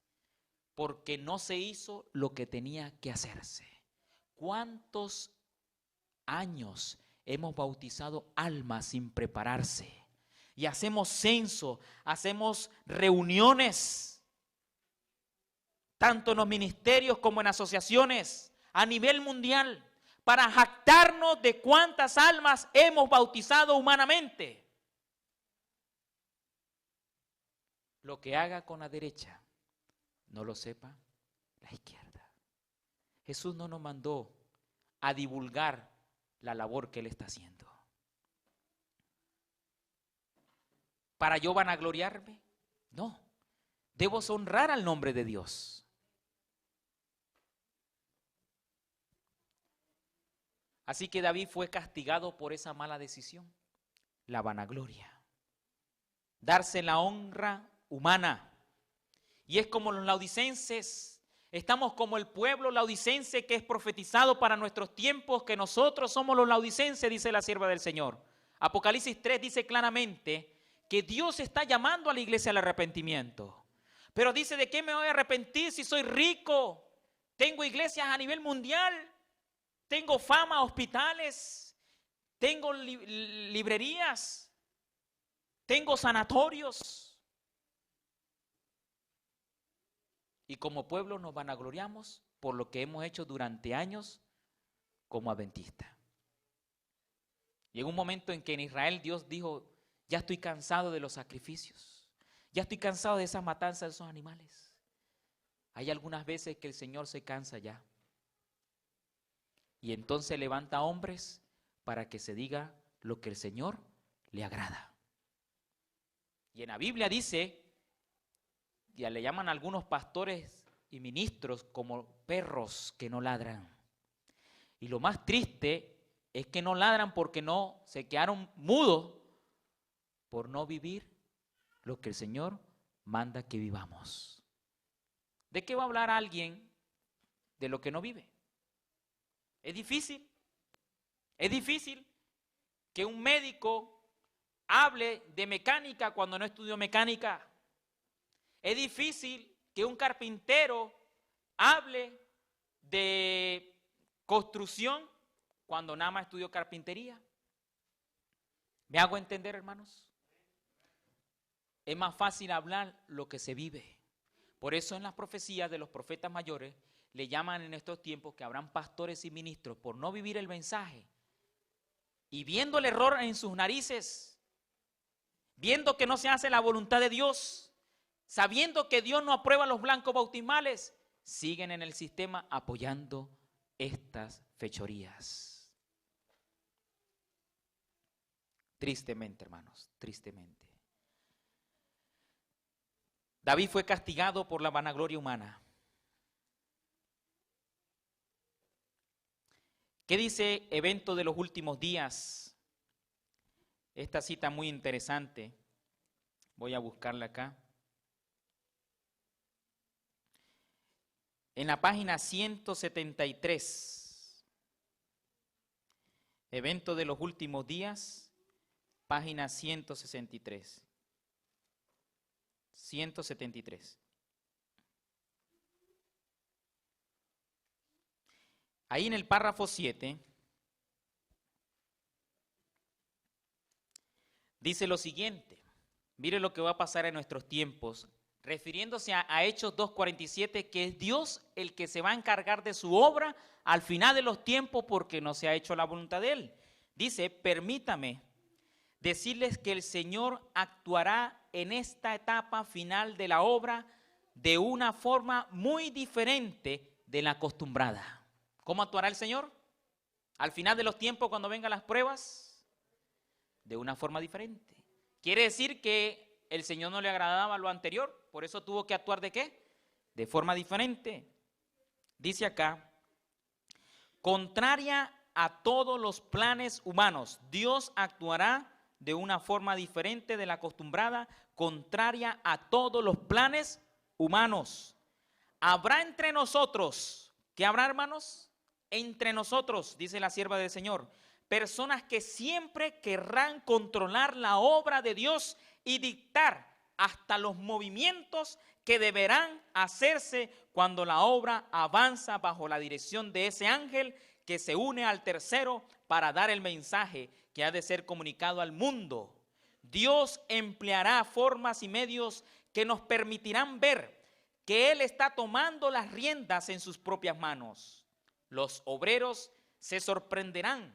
Porque no se hizo lo que tenía que hacerse. ¿Cuántos años hemos bautizado almas sin prepararse? Y hacemos censo, hacemos reuniones, tanto en los ministerios como en asociaciones a nivel mundial, para jactarnos de cuántas almas hemos bautizado humanamente. Lo que haga con la derecha, no lo sepa la izquierda. Jesús no nos mandó a divulgar la labor que Él está haciendo. ¿Para yo vanagloriarme? No. Debo honrar al nombre de Dios. Así que David fue castigado por esa mala decisión, la vanagloria. Darse la honra humana. Y es como los laodicenses, estamos como el pueblo laodicense que es profetizado para nuestros tiempos, que nosotros somos los laodicenses, dice la sierva del Señor. Apocalipsis 3 dice claramente que Dios está llamando a la iglesia al arrepentimiento. Pero dice, ¿de qué me voy a arrepentir si soy rico? Tengo iglesias a nivel mundial. Tengo fama, hospitales, tengo librerías, tengo sanatorios. Y como pueblo nos vanagloriamos por lo que hemos hecho durante años como adventistas. Y en un momento en que en Israel Dios dijo, ya estoy cansado de los sacrificios, ya estoy cansado de esas matanzas de esos animales. Hay algunas veces que el Señor se cansa ya. Y entonces levanta hombres para que se diga lo que el Señor le agrada. Y en la Biblia dice, ya le llaman a algunos pastores y ministros como perros que no ladran. Y lo más triste es que no ladran porque no se quedaron mudos por no vivir lo que el Señor manda que vivamos. ¿De qué va a hablar alguien de lo que no vive? Es difícil que un médico hable de mecánica cuando no estudió mecánica. Es difícil que un carpintero hable de construcción cuando nada más estudió carpintería. ¿Me hago entender, hermanos? Es más fácil hablar lo que se vive. Por eso en las profecías de los profetas mayores le llaman en estos tiempos que habrán pastores y ministros por no vivir el mensaje y viendo el error en sus narices, viendo que no se hace la voluntad de Dios, sabiendo que Dios no aprueba los blancos bautismales, siguen en el sistema apoyando estas fechorías. Tristemente, hermanos, tristemente. David fue castigado por la vanagloria humana. ¿Qué dice Evento de los Últimos Días? Esta cita muy interesante. Voy a buscarla acá. En la página 173. Evento de los Últimos Días, página 163. 173. Ahí en el párrafo 7 dice lo siguiente. Mire lo que va a pasar en nuestros tiempos, refiriéndose a Hechos 2:47, que es Dios el que se va a encargar de su obra al final de los tiempos porque no se ha hecho la voluntad de Él. Dice, permítame decirles que el Señor actuará en esta etapa final de la obra de una forma muy diferente de la acostumbrada. ¿Cómo actuará el Señor? Al final de los tiempos, cuando vengan las pruebas, de una forma diferente. Quiere decir que el Señor no le agradaba lo anterior, por eso tuvo que actuar ¿de qué? De forma diferente. Dice acá, contraria a todos los planes humanos, Dios actuará de una forma diferente de la acostumbrada, contraria a todos los planes humanos. Habrá entre nosotros, ¿qué habrá, hermanos? Entre nosotros, dice la sierva del Señor, personas que siempre querrán controlar la obra de Dios y dictar hasta los movimientos que deberán hacerse cuando la obra avanza bajo la dirección de ese ángel que se une al tercero para dar el mensaje que ha de ser comunicado al mundo. Dios empleará formas y medios que nos permitirán ver que Él está tomando las riendas en sus propias manos. Los obreros se sorprenderán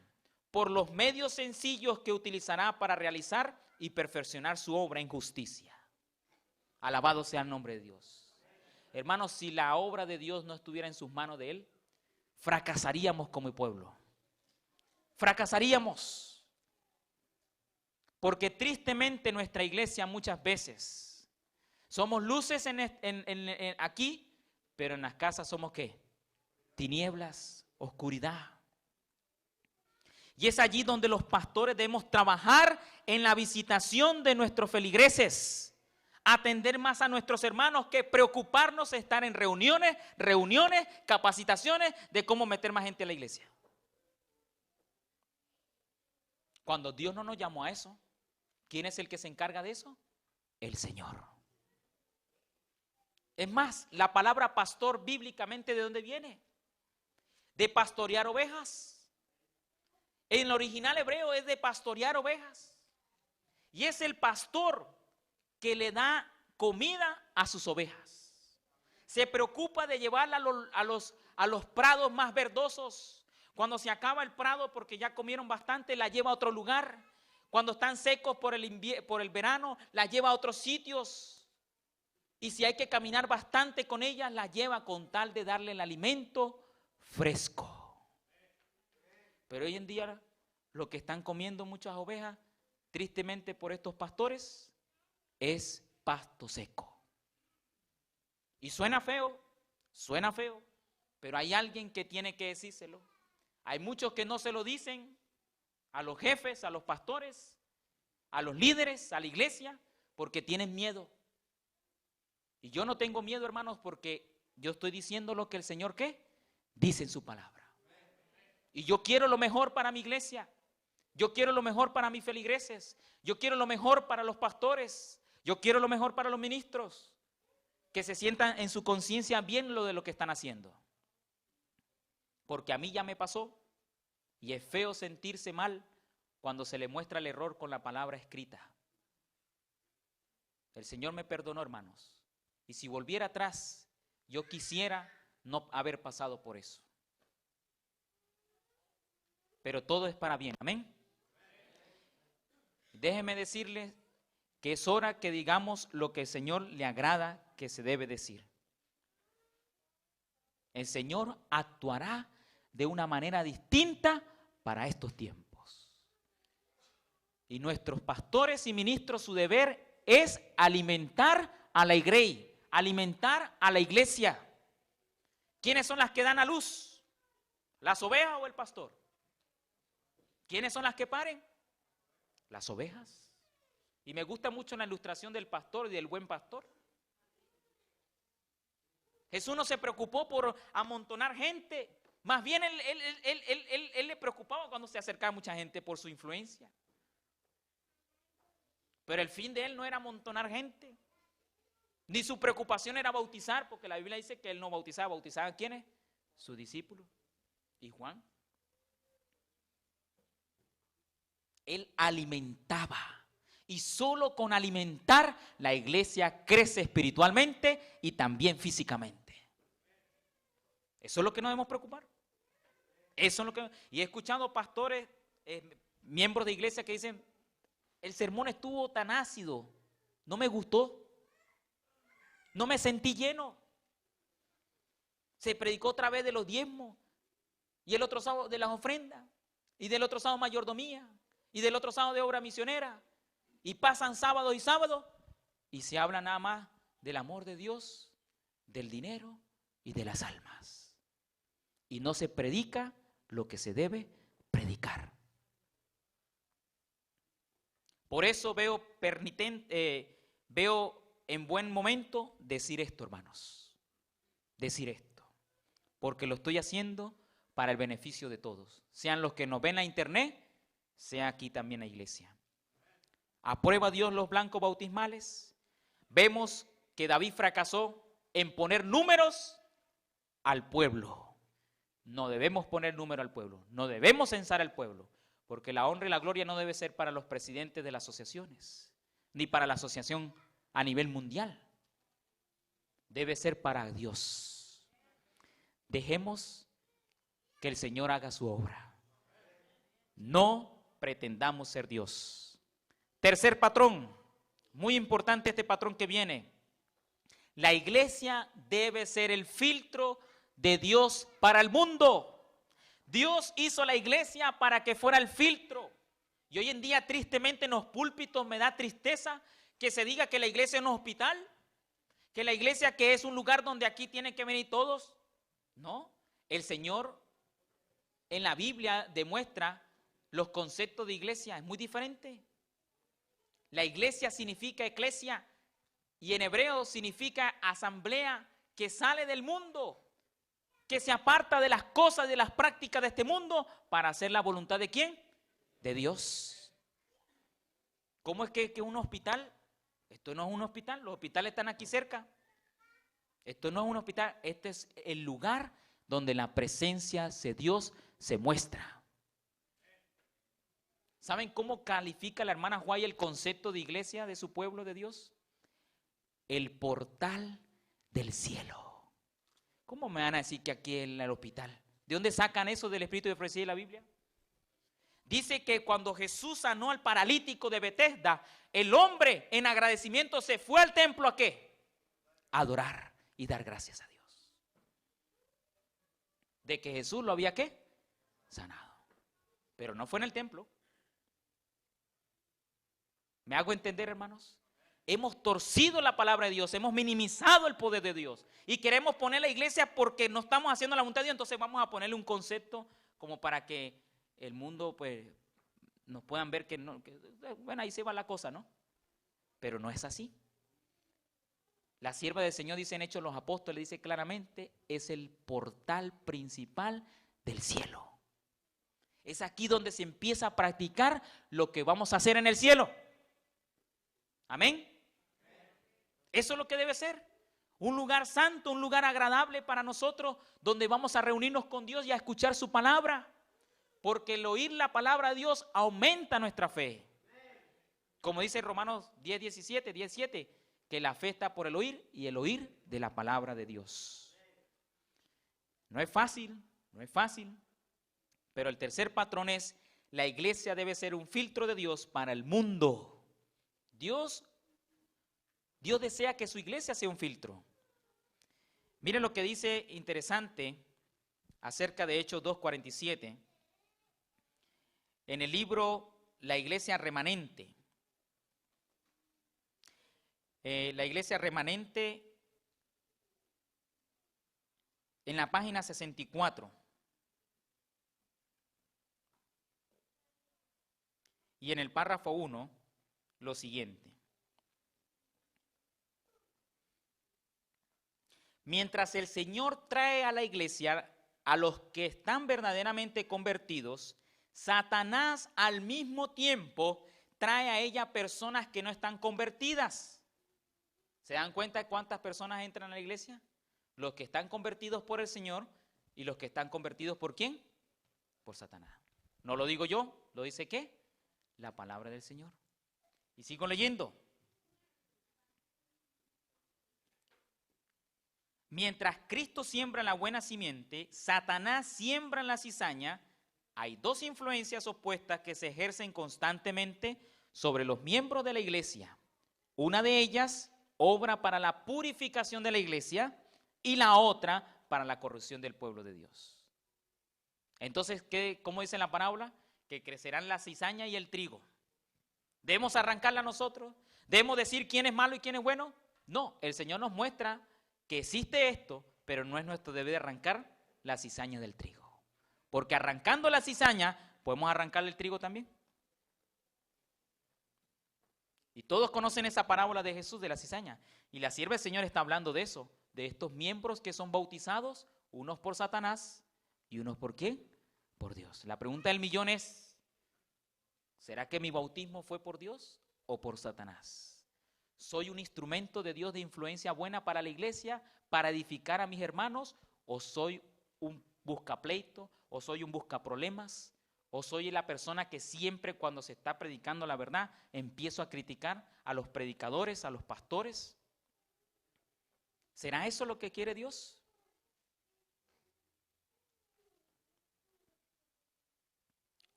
por los medios sencillos que utilizará para realizar y perfeccionar su obra en justicia. Alabado sea el nombre de Dios. Hermanos, si la obra de Dios no estuviera en sus manos de Él, fracasaríamos como pueblo. Fracasaríamos. Porque tristemente nuestra iglesia muchas veces somos luces aquí, pero en las casas somos ¿qué? Tinieblas, oscuridad. Y es allí donde los pastores debemos trabajar en la visitación de nuestros feligreses, atender más a nuestros hermanos que preocuparnos de estar en reuniones, capacitaciones de cómo meter más gente a la iglesia. Cuando Dios no nos llamó a eso, ¿quién es el que se encarga de eso? El Señor. Es más, la palabra pastor bíblicamente ¿de dónde viene? De pastorear ovejas. En el original hebreo es de pastorear ovejas. Y es el pastor que le da comida a sus ovejas. Se preocupa de llevarla a los prados más verdosos. Cuando se acaba el prado porque ya comieron bastante, la lleva a otro lugar. Cuando están secos por el verano, la lleva a otros sitios. Y si hay que caminar bastante con ellas, la lleva con tal de darle el alimento fresco. Pero hoy en día lo que están comiendo muchas ovejas, tristemente por estos pastores, es pasto seco. Y suena feo, pero hay alguien que tiene que decírselo. Hay muchos que no se lo dicen a los jefes, a los pastores, a los líderes, a la iglesia, porque tienen miedo. Y yo no tengo miedo, hermanos, porque yo estoy diciendo lo que el Señor ¿qué? Dice en su palabra. Y yo quiero lo mejor para mi iglesia. Yo quiero lo mejor para mis feligreses. Yo quiero lo mejor para los pastores. Yo quiero lo mejor para los ministros. Que se sientan en su conciencia bien lo que están haciendo. Porque a mí ya me pasó. Y es feo sentirse mal cuando se le muestra el error con la palabra escrita. El Señor me perdonó, hermanos. Y si volviera atrás, yo quisiera no haber pasado por eso. Pero todo es para bien, amén. Déjeme decirles que es hora que digamos lo que el Señor le agrada que se debe decir. El Señor actuará de una manera distinta para estos tiempos. Y nuestros pastores y ministros, su deber es alimentar a la iglesia, alimentar a la iglesia. ¿Quiénes son las que dan a luz? ¿Las ovejas o el pastor? ¿Quiénes son las que paren? Las ovejas. Y me gusta mucho la ilustración del pastor y del buen pastor. Jesús no se preocupó por amontonar gente. Más bien él le preocupaba cuando se acercaba mucha gente por su influencia. Pero el fin de él no era amontonar gente. Ni su preocupación era bautizar, porque la Biblia dice que él no bautizaba. ¿Bautizaban quiénes? Sus discípulos. ¿Y Juan? Él alimentaba. Y solo con alimentar la iglesia crece espiritualmente y también físicamente. Eso es lo que nos debemos preocupar. Eso es lo que. Y he escuchado pastores, miembros de iglesia que dicen, el sermón estuvo tan ácido, no me gustó. No me sentí lleno. Se predicó otra vez de los diezmos, y el otro sábado de las ofrendas, y del otro sábado mayordomía, y del otro sábado de obra misionera, y pasan sábado y sábado, y se habla nada más del amor de Dios, del dinero y de las almas. Y no se predica lo que se debe predicar. Por eso veo en buen momento decir esto, hermanos. Decir esto. Porque lo estoy haciendo para el beneficio de todos. Sean los que nos ven en la internet, sea aquí también la iglesia. ¿Aprueba Dios los blancos bautismales? Vemos que David fracasó en poner números al pueblo. No debemos poner número al pueblo. No debemos censar al pueblo. Porque la honra y la gloria no debe ser para los presidentes de las asociaciones, ni para la asociación a nivel mundial. Debe ser para Dios. Dejemos que el Señor haga su obra. No pretendamos ser Dios. Tercer patrón, muy importante este patrón que viene. La iglesia debe ser el filtro de Dios para el mundo. Dios hizo la iglesia para que fuera el filtro. Y hoy en día, tristemente, en los púlpitos me da tristeza que se diga que la iglesia es un hospital, que la iglesia que es un lugar donde aquí tienen que venir todos. No, el Señor en la Biblia demuestra los conceptos de iglesia, es muy diferente. La iglesia significa eclesia y en hebreo significa asamblea que sale del mundo, que se aparta de las cosas, de las prácticas de este mundo para hacer la voluntad de ¿quién? De Dios. ¿Cómo es que un hospital? Esto no es un hospital, los hospitales están aquí cerca. Esto no es un hospital, este es el lugar donde la presencia de Dios se muestra. ¿Saben cómo califica la hermana Guay el concepto de iglesia de su pueblo de Dios? El portal del cielo. ¿Cómo me van a decir que aquí es el hospital? ¿De dónde sacan eso del espíritu de profecía de la Biblia? Dice que cuando Jesús sanó al paralítico de Betesda, el hombre en agradecimiento se fue al templo ¿a qué? A adorar y dar gracias a Dios. De que Jesús lo había ¿qué? Sanado. Pero no fue en el templo. ¿Me hago entender, hermanos? Hemos torcido la palabra de Dios, hemos minimizado el poder de Dios y queremos poner la iglesia porque no estamos haciendo la voluntad de Dios, entonces vamos a ponerle un concepto como para que el mundo pues nos puedan ver que no, bueno, ahí se va la cosa, ¿no? Pero no es así. La sierva del Señor, dice en Hechos los Apóstoles, dice claramente, es el portal principal del cielo. Es aquí donde se empieza a practicar lo que vamos a hacer en el cielo. Amén. Eso es lo que debe ser. Un lugar santo, un lugar agradable para nosotros, donde vamos a reunirnos con Dios y a escuchar su palabra. Porque el oír la palabra de Dios aumenta nuestra fe. Como dice Romanos 17, que la fe está por el oír y el oír de la palabra de Dios. No es fácil, pero el tercer patrón es, la iglesia debe ser un filtro de Dios para el mundo. Dios desea que su iglesia sea un filtro. Miren lo que dice interesante acerca de Hechos 2:47. En el libro La Iglesia Remanente. La Iglesia Remanente en la página 64. Y en el párrafo 1, lo siguiente. Mientras el Señor trae a la iglesia a los que están verdaderamente convertidos, Satanás al mismo tiempo trae a ella personas que no están convertidas. ¿Se dan cuenta de cuántas personas entran a la iglesia? Los que están convertidos por el Señor y los que están convertidos ¿por quién? Por Satanás. No lo digo yo, lo dice ¿qué? La palabra del Señor. Y sigo leyendo. Mientras Cristo siembra en la buena simiente, Satanás siembra en la cizaña. Hay dos influencias opuestas que se ejercen constantemente sobre los miembros de la iglesia. Una de ellas obra para la purificación de la iglesia y la otra para la corrección del pueblo de Dios. Entonces, ¿cómo dice la parábola? Que crecerán la cizaña y el trigo. ¿Debemos arrancarla nosotros? ¿Debemos decir quién es malo y quién es bueno? No, el Señor nos muestra que existe esto, pero no es nuestro deber de arrancar la cizaña del trigo. Porque arrancando la cizaña, podemos arrancar el trigo también. Y todos conocen esa parábola de Jesús de la cizaña. Y la sierva del Señor está hablando de eso, de estos miembros que son bautizados, unos por Satanás y unos por ¿quién? Por Dios. La pregunta del millón es, ¿será que mi bautismo fue por Dios o por Satanás? ¿Soy un instrumento de Dios de influencia buena para la iglesia, para edificar a mis hermanos? ¿O soy un buscapleito? ¿O soy un buscaproblemas? ¿O soy la persona que siempre cuando se está predicando la verdad empiezo a criticar a los predicadores, a los pastores? ¿Será eso lo que quiere Dios?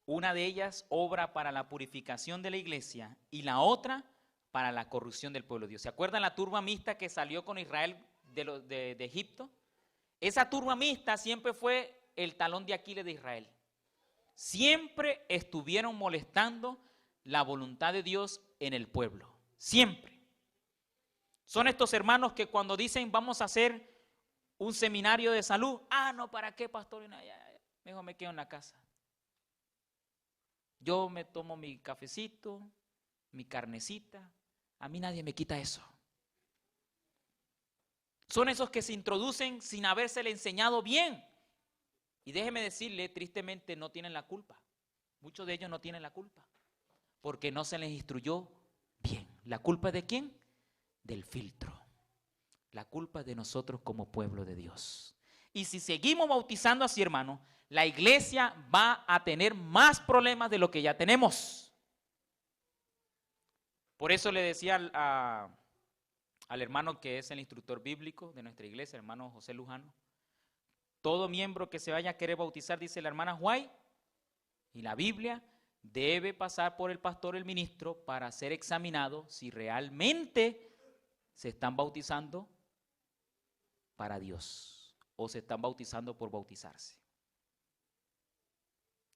Una de ellas obra para la purificación de la iglesia y la otra para la corrupción del pueblo de Dios. ¿Se acuerdan la turba mixta que salió con Israel de Egipto? Esa turba mixta siempre fue el talón de Aquiles de Israel. Siempre estuvieron molestando la voluntad de Dios en el pueblo. Siempre. Son estos hermanos que cuando dicen vamos a hacer un seminario de salud, no, ¿para qué, pastor? Mejor me quedo en la casa. Yo me tomo mi cafecito, mi carnecita, a mí nadie me quita eso. Son esos que se introducen sin habérsele enseñado bien. Y déjeme decirle, tristemente no tienen la culpa. Muchos de ellos no tienen la culpa, porque no se les instruyó bien. ¿La culpa es de quién? Del filtro. La culpa es de nosotros como pueblo de Dios. Y si seguimos bautizando así, hermano, la iglesia va a tener más problemas de lo que ya tenemos. Por eso le decía al hermano que es el instructor bíblico de nuestra iglesia, el hermano José Lujano, todo miembro que se vaya a querer bautizar, dice la hermana White, y la Biblia, debe pasar por el pastor, el ministro, para ser examinado si realmente se están bautizando para Dios o se están bautizando por bautizarse.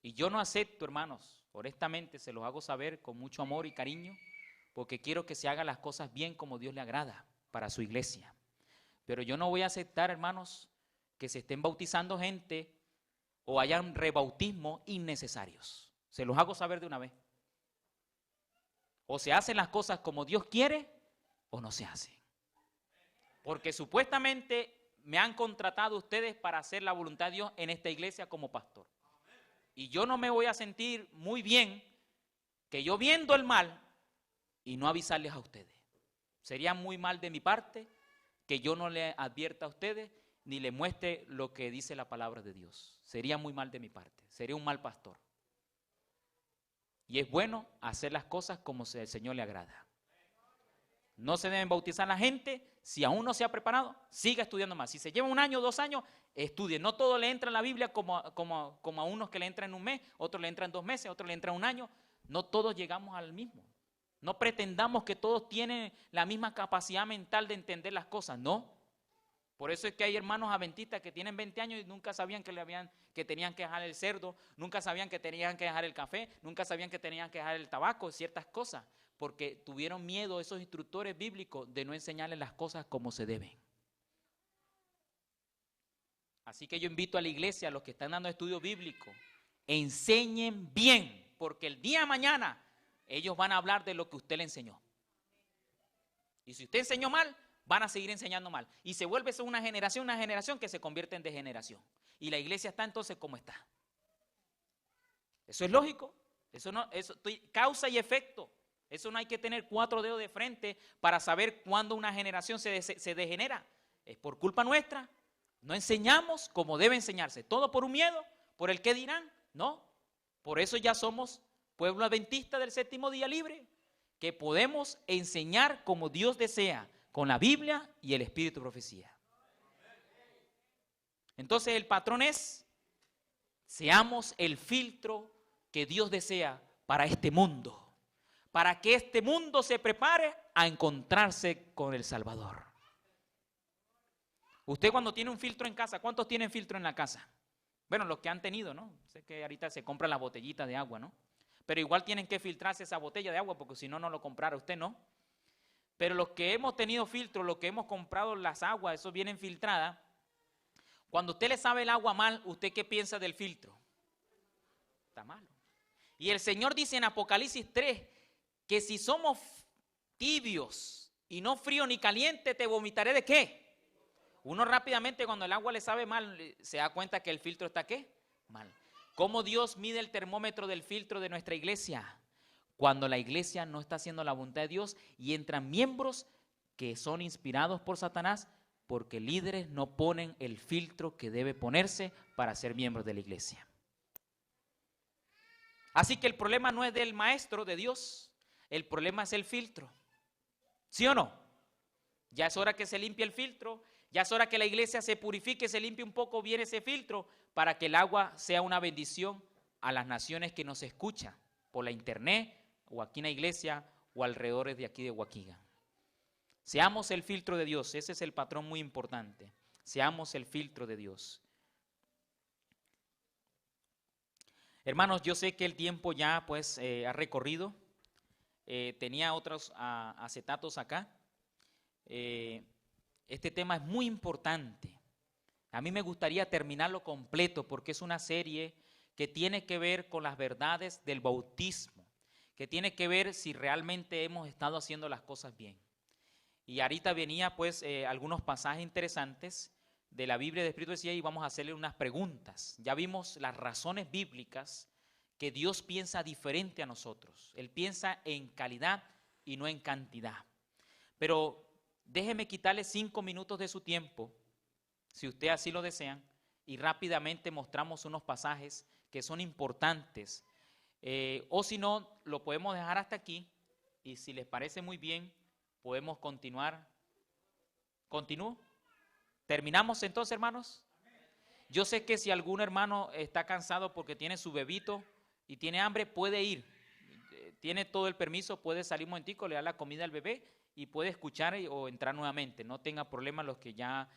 Y yo no acepto, hermanos, honestamente se los hago saber con mucho amor y cariño, porque quiero que se hagan las cosas bien como Dios le agrada para su iglesia. Pero yo no voy a aceptar, hermanos, que se estén bautizando gente o hayan rebautismos innecesarios. Se los hago saber de una vez. O se hacen las cosas como Dios quiere o no se hacen. Porque supuestamente me han contratado ustedes para hacer la voluntad de Dios en esta iglesia como pastor. Y yo no me voy a sentir muy bien que yo viendo el mal y no avisarles a ustedes. Sería muy mal de mi parte que yo no le advierta a ustedes ni le muestre lo que dice la palabra de Dios. Sería muy mal de mi parte. Sería un mal pastor. Y es bueno hacer las cosas como el Señor le agrada. No se deben bautizar a la gente. Si aún no se ha preparado, siga estudiando más. Si se lleva 1 año, 2 años, estudie. No todo le entra en la Biblia como a unos que le entran en 1 mes, otros le entran en 2 meses, otros le entran en 1 año. No todos llegamos al mismo. No pretendamos que todos tienen la misma capacidad mental de entender las cosas, no. Por eso es que hay hermanos adventistas que tienen 20 años y nunca sabían que tenían que dejar el cerdo, nunca sabían que tenían que dejar el café, nunca sabían que tenían que dejar el tabaco, ciertas cosas, porque tuvieron miedo esos instructores bíblicos de no enseñarles las cosas como se deben. Así que yo invito a la iglesia, a los que están dando estudio bíblico, enseñen bien, porque el día de mañana ellos van a hablar de lo que usted le enseñó. Y si usted enseñó mal, van a seguir enseñando mal. Y se vuelve eso una generación que se convierte en degeneración. Y la iglesia está entonces como está. Eso es lógico. Eso causa y efecto. Eso no hay que tener 4 dedos de frente para saber cuándo una generación se degenera. Es por culpa nuestra. No enseñamos como debe enseñarse. Todo por un miedo, por el qué dirán. No. Por eso ya somos pueblo adventista del 7º día libre. Que podemos enseñar como Dios desea, con la Biblia y el Espíritu de profecía. Entonces el patrón es, seamos el filtro que Dios desea para este mundo, para que este mundo se prepare a encontrarse con el Salvador. Usted cuando tiene un filtro en casa, ¿cuántos tienen filtro en la casa? Bueno, los que han tenido, ¿no? Sé que ahorita se compran las botellitas de agua, ¿no? Pero igual tienen que filtrarse esa botella de agua porque si no, no lo comprara usted, ¿no? Pero los que hemos tenido filtro, los que hemos comprado las aguas, eso vienen filtradas. Cuando usted le sabe el agua mal, ¿usted qué piensa del filtro? Está malo. Y el Señor dice en Apocalipsis 3 que si somos tibios y no frío ni caliente, te vomitaré ¿de qué? Uno rápidamente cuando el agua le sabe mal, se da cuenta que el filtro está ¿qué? Mal. ¿Cómo Dios mide el termómetro del filtro de nuestra iglesia? Cuando la iglesia no está haciendo la voluntad de Dios y entran miembros que son inspirados por Satanás porque líderes no ponen el filtro que debe ponerse para ser miembros de la iglesia. Así que el problema no es del maestro de Dios, el problema es el filtro. ¿Sí o no? Ya es hora que se limpie el filtro, ya es hora que la iglesia se purifique, se limpie un poco bien ese filtro para que el agua sea una bendición a las naciones que nos escuchan por la internet o aquí en la iglesia o alrededor de aquí de Huaquiga. Seamos el filtro de Dios, ese es el patrón muy importante. Seamos el filtro de Dios. Hermanos, yo sé que el tiempo ya pues ha recorrido. Tenía otros acetatos acá. Este tema es muy importante. A mí me gustaría terminarlo completo porque es una serie que tiene que ver con las verdades del bautismo, que tiene que ver si realmente hemos estado haciendo las cosas bien. Y ahorita venía pues algunos pasajes interesantes de la Biblia de Espíritu de Ciencia y vamos a hacerle unas preguntas. Ya vimos las razones bíblicas que Dios piensa diferente a nosotros. Él piensa en calidad y no en cantidad. Pero déjeme quitarle 5 minutos de su tiempo, si usted así lo desean, y rápidamente mostramos unos pasajes que son importantes. O si no, lo podemos dejar hasta aquí y si les parece muy bien, podemos continuar. ¿Continúo? ¿Terminamos entonces, hermanos? Yo sé que si algún hermano está cansado porque tiene su bebito y tiene hambre, puede ir. Tiene todo el permiso, puede salir un momentico, le da la comida al bebé y puede escuchar o entrar nuevamente. No tenga problemas los que ya,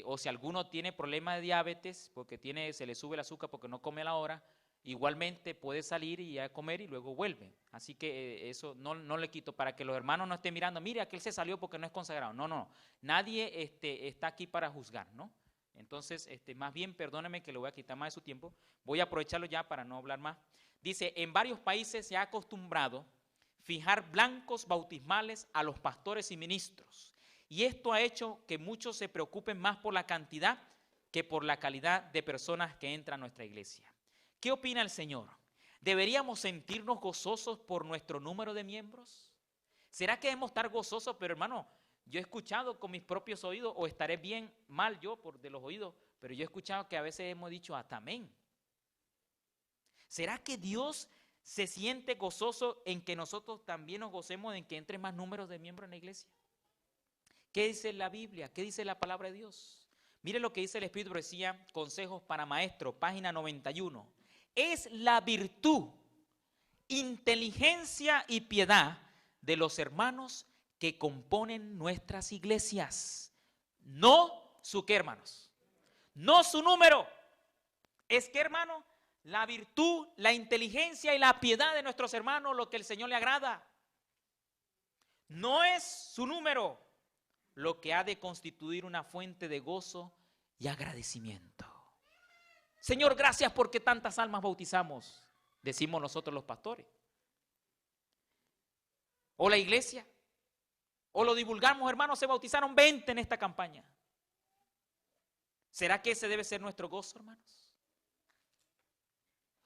o si alguno tiene problema de diabetes, porque se le sube el azúcar porque no come a la hora, igualmente puede salir y a comer y luego vuelve. Así que eso no le quito para que los hermanos no estén mirando, mire, aquel se salió porque no es consagrado. No. Nadie está aquí para juzgar, ¿no? Entonces, más bien, perdóneme que le voy a quitar más de su tiempo. Voy a aprovecharlo ya para no hablar más. Dice, en varios países se ha acostumbrado fijar blancos bautismales a los pastores y ministros. Y esto ha hecho que muchos se preocupen más por la cantidad que por la calidad de personas que entran a nuestra iglesia. ¿Qué opina el Señor? ¿Deberíamos sentirnos gozosos por nuestro número de miembros? ¿Será que debemos estar gozosos? Pero hermano, yo he escuchado con mis propios oídos, o estaré bien mal yo de los oídos, pero yo he escuchado que a veces hemos dicho hasta amén. ¿Será que Dios se siente gozoso en que nosotros también nos gocemos en que entre más números de miembros en la iglesia? ¿Qué dice la Biblia? ¿Qué dice la palabra de Dios? Mire lo que dice el Espíritu, decía Consejos para Maestros, página 91. Es la virtud, inteligencia y piedad de los hermanos que componen nuestras iglesias. No su qué, hermanos. No su número. Es que, hermano, la virtud, la inteligencia y la piedad de nuestros hermanos, lo que el Señor le agrada. No es su número lo que ha de constituir una fuente de gozo y agradecimiento. Señor, gracias porque tantas almas bautizamos, decimos nosotros los pastores. O la iglesia, o lo divulgamos, hermanos, se bautizaron 20 en esta campaña. ¿Será que ese debe ser nuestro gozo, hermanos?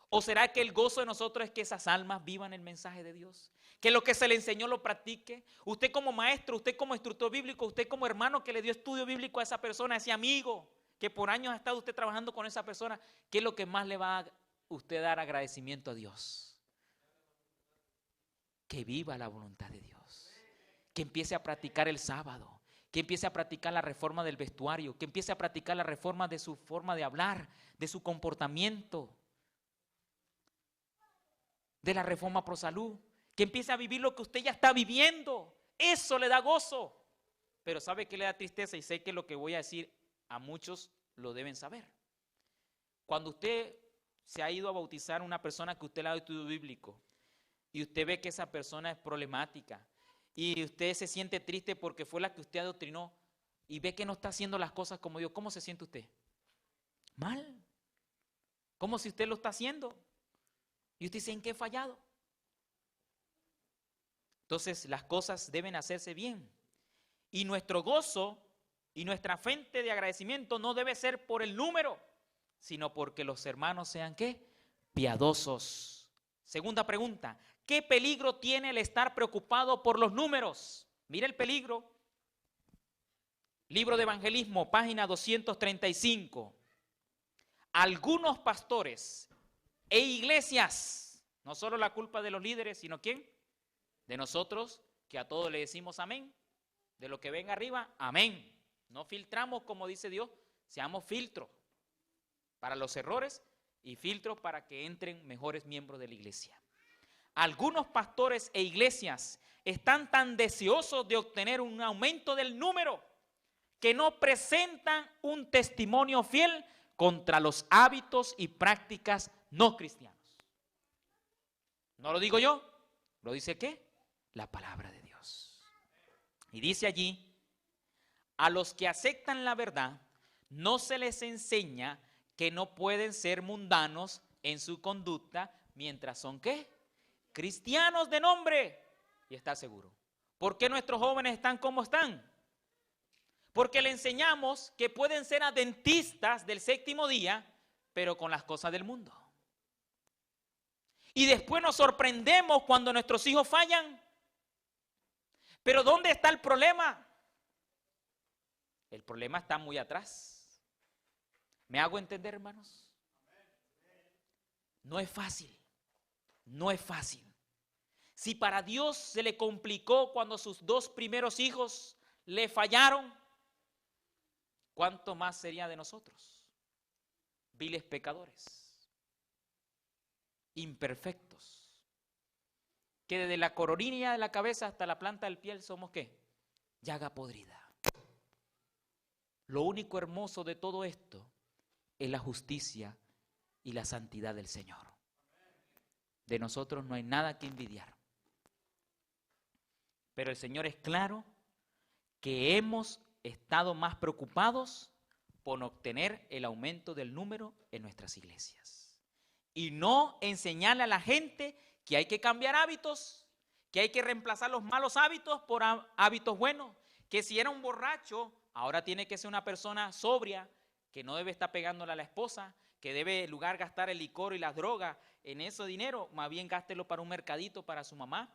¿O será que el gozo de nosotros es que esas almas vivan el mensaje de Dios? Que lo que se le enseñó lo practique. Usted como maestro, usted como instructor bíblico, usted como hermano que le dio estudio bíblico a esa persona, a ese amigo, que por años ha estado usted trabajando con esa persona, ¿qué es lo que más le va a usted dar agradecimiento a Dios? Que viva la voluntad de Dios. Que empiece a practicar el sábado. Que empiece a practicar la reforma del vestuario. Que empiece a practicar la reforma de su forma de hablar, de su comportamiento. De la reforma pro salud, que empiece a vivir lo que usted ya está viviendo. Eso le da gozo. Pero ¿sabe qué le da tristeza? Y sé que lo que voy a decir a muchos lo deben saber. Cuando usted se ha ido a bautizar a una persona que usted le ha dado estudio bíblico y usted ve que esa persona es problemática y usted se siente triste porque fue la que usted adoctrinó y ve que no está haciendo las cosas como Dios, ¿cómo se siente usted? Mal. Como si usted lo está haciendo. Y usted dice, ¿en qué he fallado? Entonces las cosas deben hacerse bien. Y nuestro gozo y nuestra fuente de agradecimiento no debe ser por el número, sino porque los hermanos sean, ¿qué? Piadosos. Segunda pregunta, ¿qué peligro tiene el estar preocupado por los números? Mira el peligro. Libro de Evangelismo, página 235. Algunos pastores e iglesias, no solo la culpa de los líderes, sino ¿quién? De nosotros, que a todos le decimos amén. De lo que venga arriba, amén. No filtramos como dice Dios, seamos filtros para los errores y filtros para que entren mejores miembros de la iglesia. Algunos pastores e iglesias están tan deseosos de obtener un aumento del número que no presentan un testimonio fiel contra los hábitos y prácticas no cristianos. No lo digo yo, lo dice ¿qué? La palabra de Dios. Y dice allí, a los que aceptan la verdad, no se les enseña que no pueden ser mundanos en su conducta mientras son ¿qué? Cristianos de nombre. Y está seguro. ¿Por qué nuestros jóvenes están como están? Porque le enseñamos que pueden ser adventistas del séptimo día, pero con las cosas del mundo. Y después nos sorprendemos cuando nuestros hijos fallan. Pero ¿dónde está el problema? El problema está muy atrás. ¿Me hago entender, hermanos? No es fácil. No es fácil. Si para Dios se le complicó cuando sus dos primeros hijos le fallaron, ¿cuánto más sería de nosotros? Viles pecadores, imperfectos, que desde la coronilla de la cabeza hasta la planta del pie somos ¿qué? Llaga podrida. Lo único hermoso de todo esto es la justicia y la santidad del Señor. De nosotros no hay nada que envidiar. Pero el Señor es claro que hemos estado más preocupados por obtener el aumento del número en nuestras iglesias. Y no enseñarle a la gente que hay que cambiar hábitos, que hay que reemplazar los malos hábitos por hábitos buenos, que si era un borracho, ahora tiene que ser una persona sobria, que no debe estar pegándole a la esposa, que debe en lugar gastar el licor y las drogas en ese dinero, más bien gástelo para un mercadito para su mamá,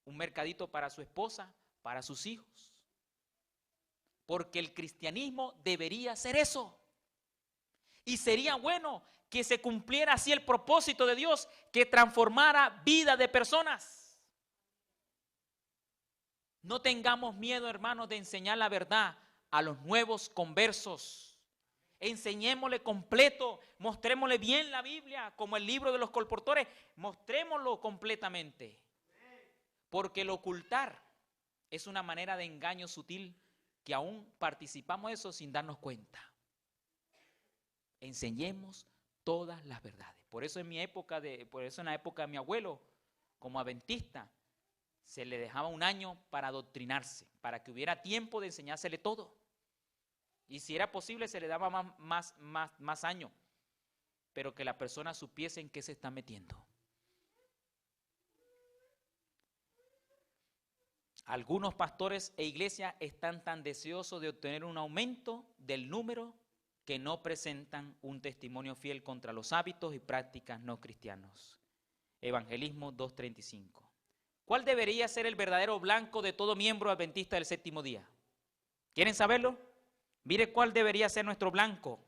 un mercadito para su esposa, para sus hijos. Porque el cristianismo debería ser eso. Y sería bueno que se cumpliera así el propósito de Dios, que transformara vida de personas. No tengamos miedo, hermanos, de enseñar la verdad a los nuevos conversos. Enseñémosle completo, mostrémosle bien la Biblia, como el libro de los colportores, mostrémoslo completamente. Porque el ocultar es una manera de engaño sutil que aún participamos de eso sin darnos cuenta. Enseñemos todas las verdades. Por eso en la época de mi abuelo, como adventista, se le dejaba un año para adoctrinarse, para que hubiera tiempo de enseñársele todo. Y si era posible, se le daba más años, pero que la persona supiese en qué se está metiendo. Algunos pastores e iglesias están tan deseosos de obtener un aumento del número que no presentan un testimonio fiel contra los hábitos y prácticas no cristianos. Evangelismo 2:35. ¿Cuál debería ser el verdadero blanco de todo miembro adventista del séptimo día? ¿Quieren saberlo? Mire cuál debería ser nuestro blanco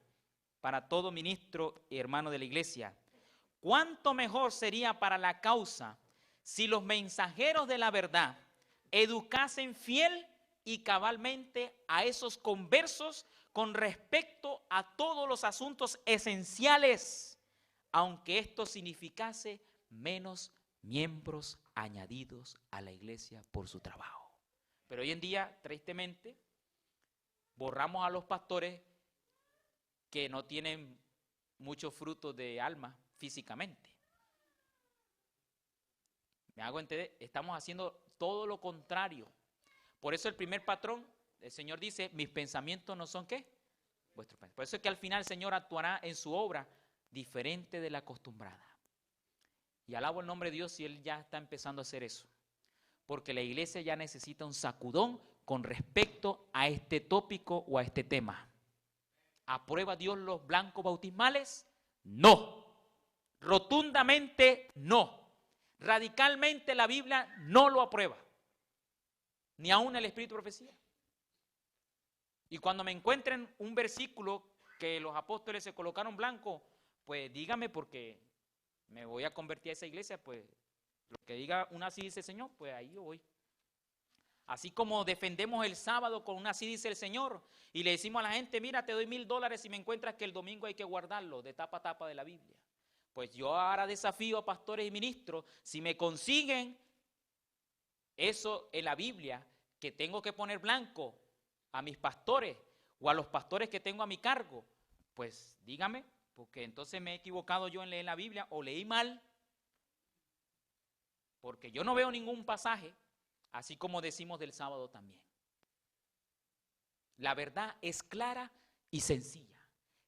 para todo ministro y hermano de la iglesia. ¿Cuánto mejor sería para la causa si los mensajeros de la verdad educasen fiel y cabalmente a esos conversos con respecto a todos los asuntos esenciales, aunque esto significase menos miembros añadidos a la iglesia por su trabajo. Pero hoy en día, tristemente, borramos a los pastores que no tienen mucho fruto de alma físicamente. ¿Me hago entender? Estamos haciendo todo lo contrario. Por eso el primer patrón, el Señor dice, mis pensamientos no son ¿qué? Vuestros pensamientos. Por eso es que al final el Señor actuará en su obra diferente de la acostumbrada. Y alabo el nombre de Dios si Él ya está empezando a hacer eso. Porque la iglesia ya necesita un sacudón con respecto a este tópico o a este tema. ¿Aprueba Dios los blancos bautismales? No. Rotundamente no. Radicalmente la Biblia no lo aprueba. Ni aún el Espíritu de Profecía. Y cuando me encuentren un versículo que los apóstoles se colocaron blanco, pues dígame, porque me voy a convertir a esa iglesia, pues lo que diga una así dice el Señor, pues ahí yo voy. Así como defendemos el sábado con una así dice el Señor, y le decimos a la gente, mira, te doy $1000 si me encuentras que el domingo hay que guardarlo de tapa a tapa de la Biblia. Pues yo ahora desafío a pastores y ministros, si me consiguen eso en la Biblia, que tengo que poner blanco a mis pastores o a los pastores que tengo a mi cargo, pues dígame, porque entonces me he equivocado yo en leer la Biblia o leí mal, porque yo no veo ningún pasaje, así como decimos del sábado también. La verdad es clara y sencilla.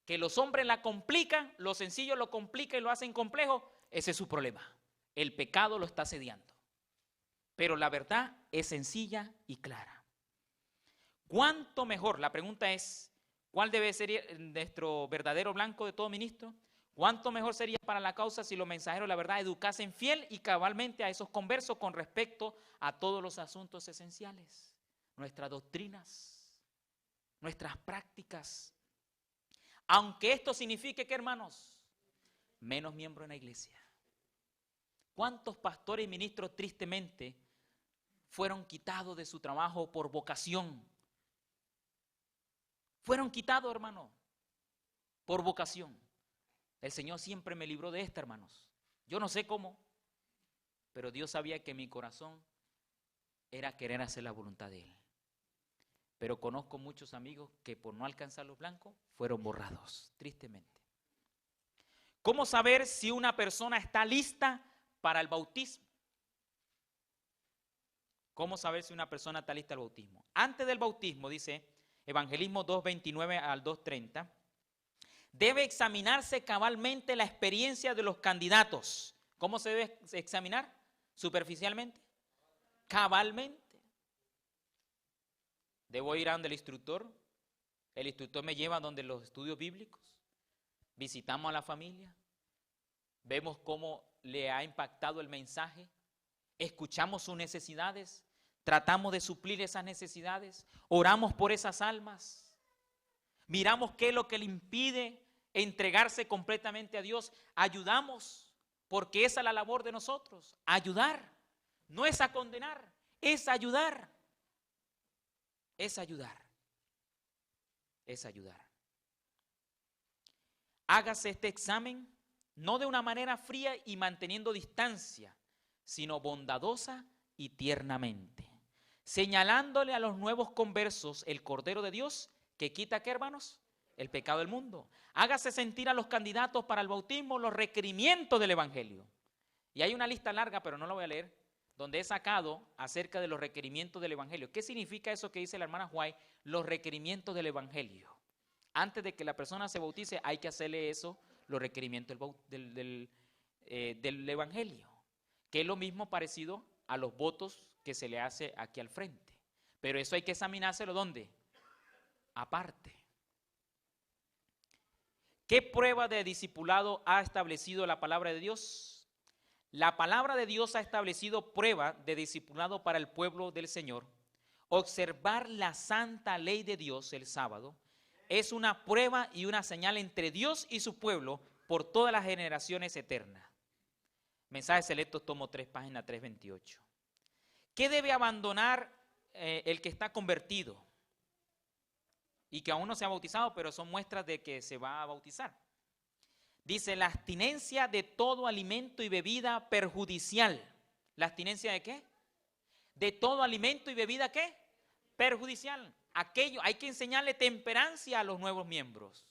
Que los hombres la complican, los sencillos lo complican y lo hacen complejo, ese es su problema. El pecado lo está asediando. Pero la verdad es sencilla y clara. ¿Cuánto mejor? La pregunta es, ¿cuál debe ser nuestro verdadero blanco de todo ministro? ¿Cuánto mejor sería para la causa si los mensajeros de la verdad educasen fiel y cabalmente a esos conversos con respecto a todos los asuntos esenciales? Nuestras doctrinas, nuestras prácticas. Aunque esto signifique que, hermanos, menos miembros en la iglesia. ¿Cuántos pastores y ministros tristemente fueron quitados de su trabajo por vocación? Fueron quitados, hermano, por vocación. El Señor siempre me libró de esta, hermanos. Yo no sé cómo, pero Dios sabía que mi corazón era querer hacer la voluntad de Él. Pero conozco muchos amigos que por no alcanzar los blancos fueron borrados, tristemente. ¿Cómo saber si una persona está lista para el bautismo? ¿Cómo saber si una persona está lista al bautismo? Antes del bautismo, dice Evangelismo 2:29 al 2:30, debe examinarse cabalmente la experiencia de los candidatos. ¿Cómo se debe examinar? ¿Superficialmente? Cabalmente. Debo ir a donde el instructor me lleva a donde los estudios bíblicos, visitamos a la familia, vemos cómo le ha impactado el mensaje, escuchamos sus necesidades, tratamos de suplir esas necesidades, oramos por esas almas, miramos qué es lo que le impide entregarse completamente a Dios, ayudamos, porque esa es la labor de nosotros, ayudar, no es a condenar, es ayudar. Es ayudar. Es ayudar. Hágase este examen no de una manera fría y manteniendo distancia, sino bondadosa y tiernamente, señalándole a los nuevos conversos el Cordero de Dios que quita, ¿qué, hermanos? El pecado del mundo. Hágase sentir a los candidatos para el bautismo los requerimientos del Evangelio. Y hay una lista larga, pero no la voy a leer, donde he sacado acerca de los requerimientos del Evangelio. ¿Qué significa eso que dice la hermana White? Los requerimientos del Evangelio. Antes de que la persona se bautice, hay que hacerle eso, los requerimientos del Evangelio, que es lo mismo parecido a los votos que se le hace aquí al frente. Pero eso hay que examinárselo, ¿dónde? Aparte. ¿Qué prueba de discipulado ha establecido la palabra de Dios? La palabra de Dios ha establecido prueba de discipulado para el pueblo del Señor. Observar la santa ley de Dios el sábado es una prueba y una señal entre Dios y su pueblo por todas las generaciones eternas. Mensajes selectos, tomo 3, página 328. ¿Qué debe abandonar el que está convertido y que aún no se ha bautizado, pero son muestras de que se va a bautizar? Dice, la abstinencia de todo alimento y bebida perjudicial. ¿La abstinencia de qué? De todo alimento y bebida ¿qué? Perjudicial. Aquello, hay que enseñarle temperancia a los nuevos miembros.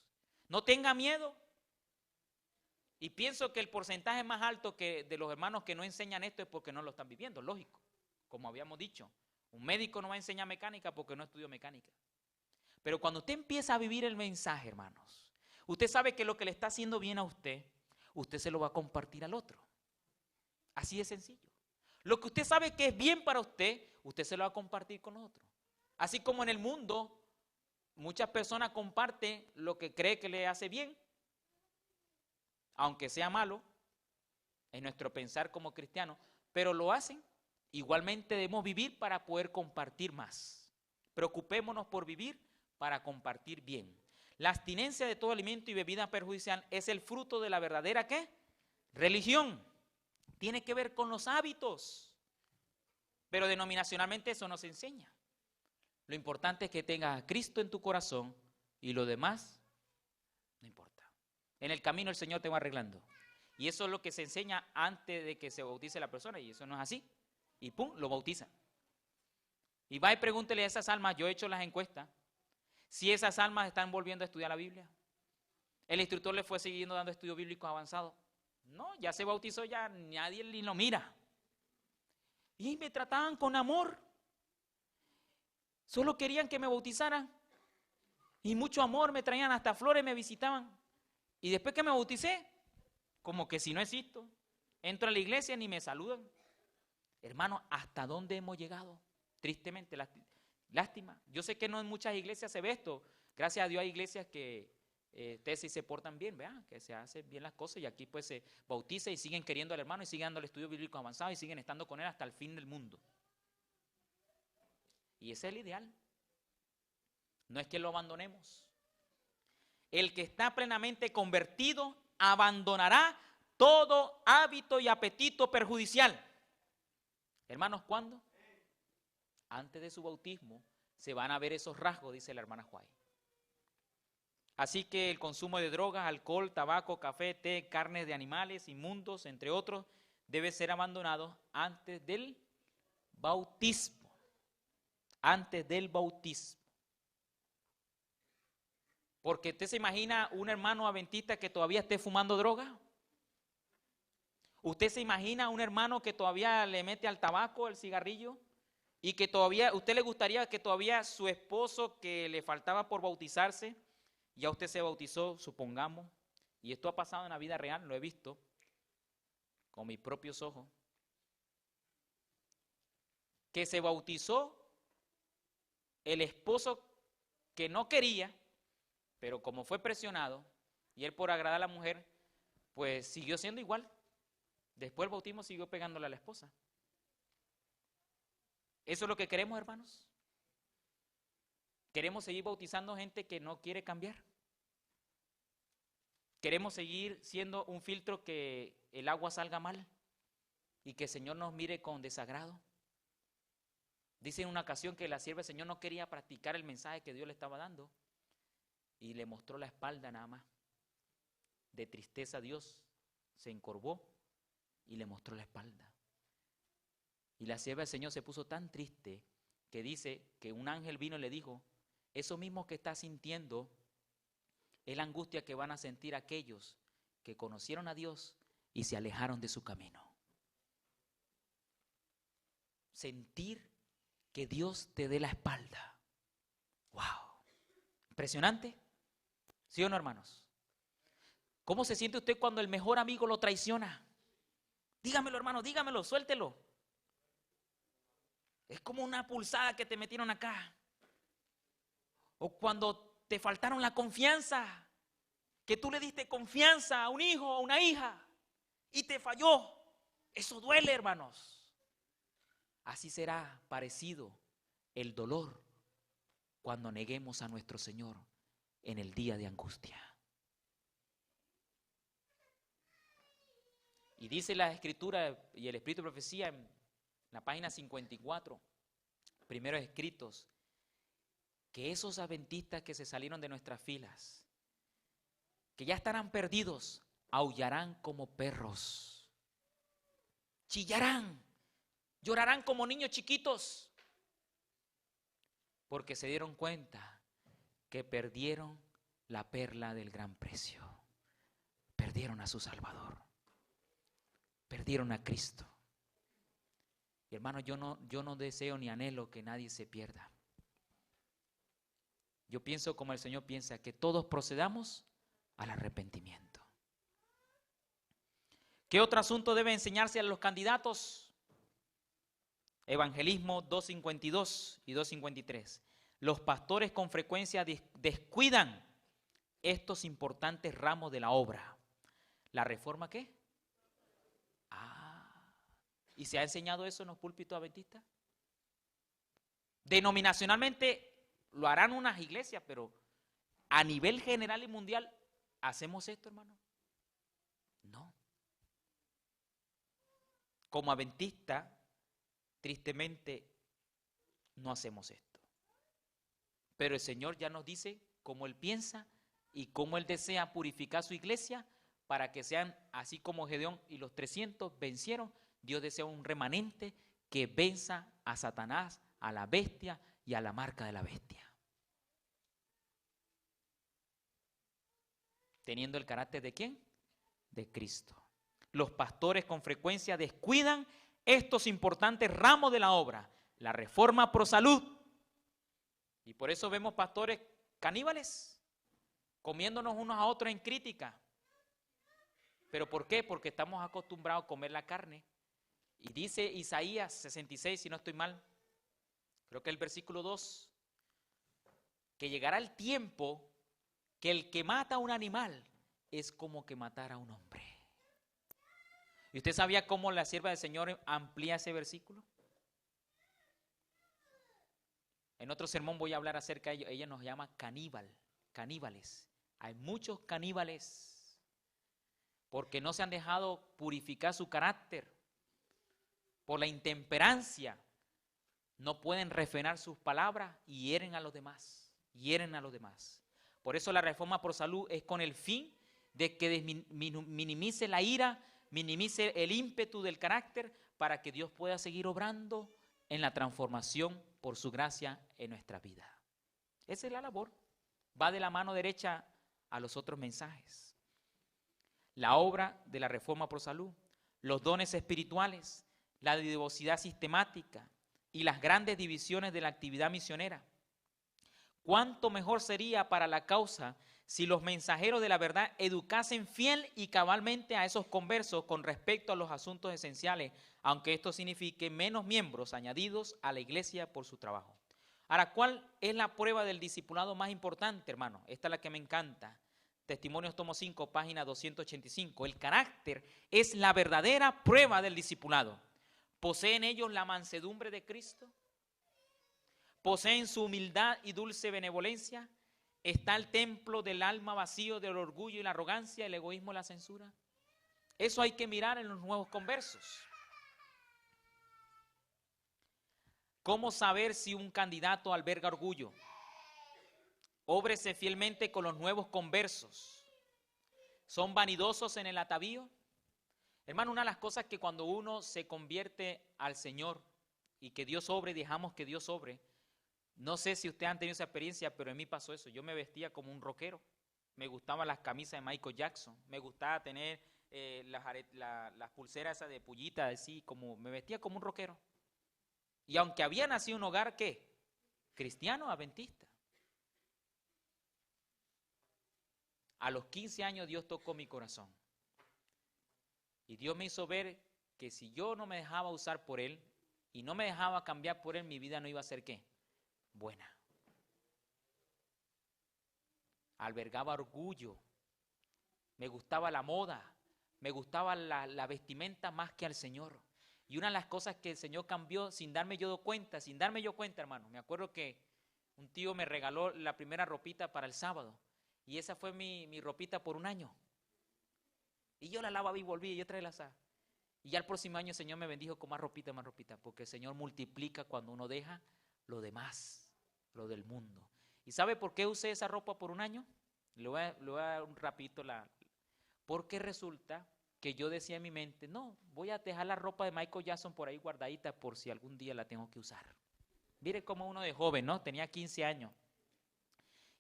No tenga miedo. Y pienso que el porcentaje más alto que de los hermanos que no enseñan esto es porque no lo están viviendo, lógico. Como habíamos dicho, un médico no va a enseñar mecánica porque no estudió mecánica. Pero cuando usted empieza a vivir el mensaje, hermanos, usted sabe que lo que le está haciendo bien a usted, usted se lo va a compartir al otro. Así de sencillo. Lo que usted sabe que es bien para usted, usted se lo va a compartir con otro. Así como en el mundo, muchas personas comparten lo que cree que le hace bien, aunque sea malo, en nuestro pensar como cristianos, pero lo hacen. Igualmente debemos vivir para poder compartir más. Preocupémonos por vivir para compartir bien. La abstinencia de todo alimento y bebida perjudicial es el fruto de la verdadera ¿qué? Religión. Tiene que ver con los hábitos. Pero denominacionalmente eso no se enseña. Lo importante es que tengas a Cristo en tu corazón y lo demás no importa. En el camino el Señor te va arreglando. Y eso es lo que se enseña antes de que se bautice la persona, y eso no es así. Y pum, lo bautiza. Y va y pregúntele a esas almas, yo he hecho las encuestas, si esas almas están volviendo a estudiar la Biblia. El instructor le fue siguiendo dando estudios bíblicos avanzados. No, ya se bautizó, ya nadie ni lo mira. Y me trataban con amor. Solo querían que me bautizaran. Y mucho amor, me traían hasta flores, me visitaban. Y después que me bauticé, como que si no existo, entro a la iglesia ni me saludan. Hermano, ¿hasta dónde hemos llegado? Tristemente, lástima. Yo sé que no en muchas iglesias se ve esto. Gracias a Dios hay iglesias que ustedes sí se portan bien, ¿verdad? Que se hacen bien las cosas y aquí pues se bautiza y siguen queriendo al hermano y siguen dando el estudio bíblico avanzado y siguen estando con él hasta el fin del mundo. Y ese es el ideal. No es que lo abandonemos. El que está plenamente convertido abandonará todo hábito y apetito perjudicial. Hermanos, ¿cuándo? Antes de su bautismo se van a ver esos rasgos, dice la hermana Juárez. Así que el consumo de drogas, alcohol, tabaco, café, té, carnes de animales inmundos, entre otros, debe ser abandonado antes del bautismo. Antes del bautismo. Porque usted se imagina un hermano adventista que todavía esté fumando droga. ¿Usted se imagina un hermano que todavía le mete al tabaco, al cigarrillo? Y que todavía, ¿usted le gustaría que todavía su esposo que le faltaba por bautizarse, ya usted se bautizó, supongamos, y esto ha pasado en la vida real, lo he visto con mis propios ojos, que se bautizó el esposo que no quería, pero como fue presionado, y él por agradar a la mujer, pues siguió siendo igual. Después el bautismo siguió pegándole a la esposa. ¿Eso es lo que queremos, hermanos? ¿Queremos seguir bautizando gente que no quiere cambiar? ¿Queremos seguir siendo un filtro que el agua salga mal y que el Señor nos mire con desagrado? Dice en una ocasión que la sierva del Señor no quería practicar el mensaje que Dios le estaba dando y le mostró la espalda nada más. De tristeza Dios se encorvó y le mostró la espalda. Y la sierva del Señor se puso tan triste que dice que un ángel vino y le dijo, eso mismo que estás sintiendo es la angustia que van a sentir aquellos que conocieron a Dios y se alejaron de su camino. Sentir que Dios te dé la espalda. ¡Wow! ¿Impresionante? ¿Sí o no, hermanos? ¿Cómo se siente usted cuando el mejor amigo lo traiciona? Dígamelo, hermano, dígamelo, suéltelo. Es como una pulsada que te metieron acá. O cuando te faltaron la confianza, que tú le diste confianza a un hijo o a una hija y te falló. Eso duele, hermanos. Así será parecido el dolor cuando neguemos a nuestro Señor en el día de angustia. Y dice la Escritura y el Espíritu de Profecía en la página 54, primeros escritos, que esos adventistas que se salieron de nuestras filas, que ya estarán perdidos, aullarán como perros, chillarán Llorarán como niños chiquitos, porque se dieron cuenta que perdieron la perla del gran precio. Perdieron a su Salvador. Perdieron a Cristo. Y hermano, yo no deseo ni anhelo que nadie se pierda. Yo pienso como el Señor piensa, que todos procedamos al arrepentimiento. ¿Qué otro asunto debe enseñarse a los candidatos? Evangelismo 2:52 y 2:53. Los pastores con frecuencia descuidan estos importantes ramos de la obra. ¿La reforma qué? ¿Y se ha enseñado eso en los púlpitos adventistas? Denominacionalmente lo harán unas iglesias, pero a nivel general y mundial, ¿hacemos esto, hermano? No. Como adventista, tristemente, no hacemos esto. Pero el Señor ya nos dice cómo Él piensa y cómo Él desea purificar su iglesia para que sean así como Gedeón y los 300 vencieron. Dios desea un remanente que venza a Satanás, a la bestia y a la marca de la bestia. Teniendo el carácter ¿de quién? De Cristo. Los pastores con frecuencia descuidan estos importantes ramos de la obra. La reforma pro salud. Y por eso vemos pastores caníbales, comiéndonos unos a otros en crítica. ¿Pero por qué? Porque estamos acostumbrados a comer la carne. Y dice Isaías 66, si no estoy mal, creo que el versículo 2, que llegará el tiempo que el que mata a un animal es como que matar a un hombre. ¿Y usted sabía cómo la sierva del Señor amplía ese versículo? En otro sermón voy a hablar acerca de ello. Ella nos llama caníbales. Hay muchos caníbales porque no se han dejado purificar su carácter. Por la intemperancia, no pueden refrenar sus palabras y hieren a los demás. Por eso la reforma por salud es con el fin de que minimice la ira, minimice el ímpetu del carácter para que Dios pueda seguir obrando en la transformación por su gracia en nuestra vida. Esa es la labor. Va de la mano derecha a los otros mensajes. La obra de la reforma por salud, los dones espirituales, la diversidad sistemática y las grandes divisiones de la actividad misionera. ¿Cuánto mejor sería para la causa si los mensajeros de la verdad educasen fiel y cabalmente a esos conversos con respecto a los asuntos esenciales, aunque esto signifique menos miembros añadidos a la iglesia por su trabajo? Ahora, ¿cuál es la prueba del discipulado más importante, hermano? Esta es la que me encanta. Testimonios tomo 5, página 285. El carácter es la verdadera prueba del discipulado. ¿Poseen ellos la mansedumbre de Cristo? ¿Poseen su humildad y dulce benevolencia? ¿Está el templo del alma vacío del orgullo y la arrogancia, el egoísmo y la censura? Eso hay que mirar en los nuevos conversos. ¿Cómo saber si un candidato alberga orgullo? Óbrese fielmente con los nuevos conversos. ¿Son vanidosos en el atavío? Hermano, una de las cosas que cuando uno se convierte al Señor y que Dios obre, dejamos que Dios obre. No sé si ustedes han tenido esa experiencia, pero en mí pasó eso. Yo me vestía como un rockero. Me gustaban las camisas de Michael Jackson. Me gustaba tener las pulseras esas de pullita, así como me vestía como un rockero. Y aunque había nacido en un hogar, ¿qué? Cristiano, adventista. A los 15 años Dios tocó mi corazón. Y Dios me hizo ver que si yo no me dejaba usar por Él y no me dejaba cambiar por Él, mi vida no iba a ser ¿qué? Buena. Albergaba orgullo. Me gustaba la moda. Me gustaba la vestimenta más que al Señor. Y una de las cosas que el Señor cambió sin darme yo cuenta, hermano. Me acuerdo que un tío me regaló la primera ropita para el sábado. Y esa fue mi ropita por un año. Y yo la lavaba y volvía y otra vez la usaba. Y ya el próximo año el Señor me bendijo con más ropita, porque el Señor multiplica cuando uno deja lo demás, lo del mundo. ¿Y sabe por qué usé esa ropa por un año? Le voy a dar un rapidito porque resulta que yo decía en mi mente, no, voy a dejar la ropa de Michael Jackson por ahí guardadita por si algún día la tengo que usar. Mire cómo uno de joven, ¿no? Tenía 15 años.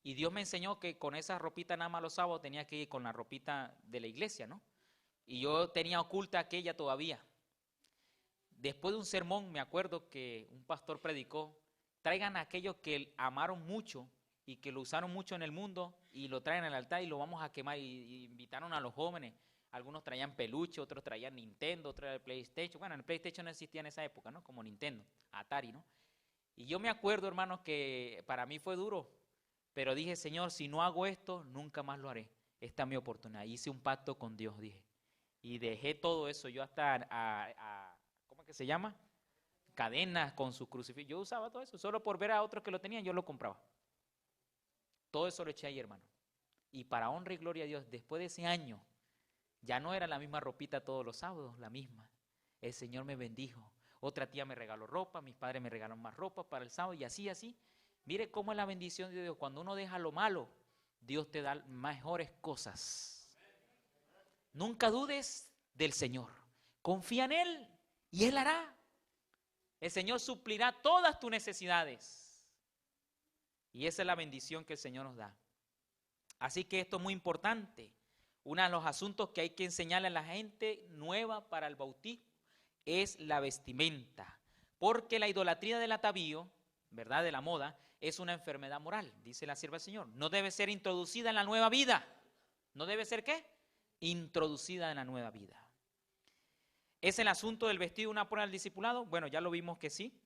Y Dios me enseñó que con esa ropita nada más los sábados tenía que ir con la ropita de la iglesia, ¿no? Y yo tenía oculta aquella todavía. Después de un sermón, me acuerdo que un pastor predicó, traigan a aquellos que amaron mucho y que lo usaron mucho en el mundo y lo traen al altar y lo vamos a quemar. Y invitaron a los jóvenes. Algunos traían peluche, otros traían Nintendo, otros traían PlayStation. Bueno, el PlayStation no existía en esa época, ¿no? Como Nintendo, Atari, ¿no? Y yo me acuerdo, hermanos, que para mí fue duro, pero dije, Señor, si no hago esto, nunca más lo haré. Esta es mi oportunidad. Hice un pacto con Dios, dije. Y dejé todo eso. Yo hasta, ¿cómo es que se llama? Cadenas con su crucifijo. Yo usaba todo eso. Solo por ver a otros que lo tenían, yo lo compraba. Todo eso lo eché ahí, hermano. Y para honra y gloria a Dios, después de ese año, ya no era la misma ropita todos los sábados, la misma. El Señor me bendijo. Otra tía me regaló ropa, mis padres me regalaron más ropa para el sábado y así, así. Mire cómo es la bendición de Dios. Cuando uno deja lo malo, Dios te da mejores cosas. Nunca dudes del Señor. Confía en Él y Él hará. El Señor suplirá todas tus necesidades. Y esa es la bendición que el Señor nos da. Así que esto es muy importante. Uno de los asuntos que hay que enseñarle a la gente nueva para el bautismo es la vestimenta. Porque la idolatría del atavío, ¿verdad?, de la moda, es una enfermedad moral, dice la sierva del Señor. No debe ser introducida en la nueva vida. ¿No debe ser qué? Introducida en la nueva vida. ¿Es el asunto del vestido una prueba del discipulado? Bueno, ya lo vimos que sí.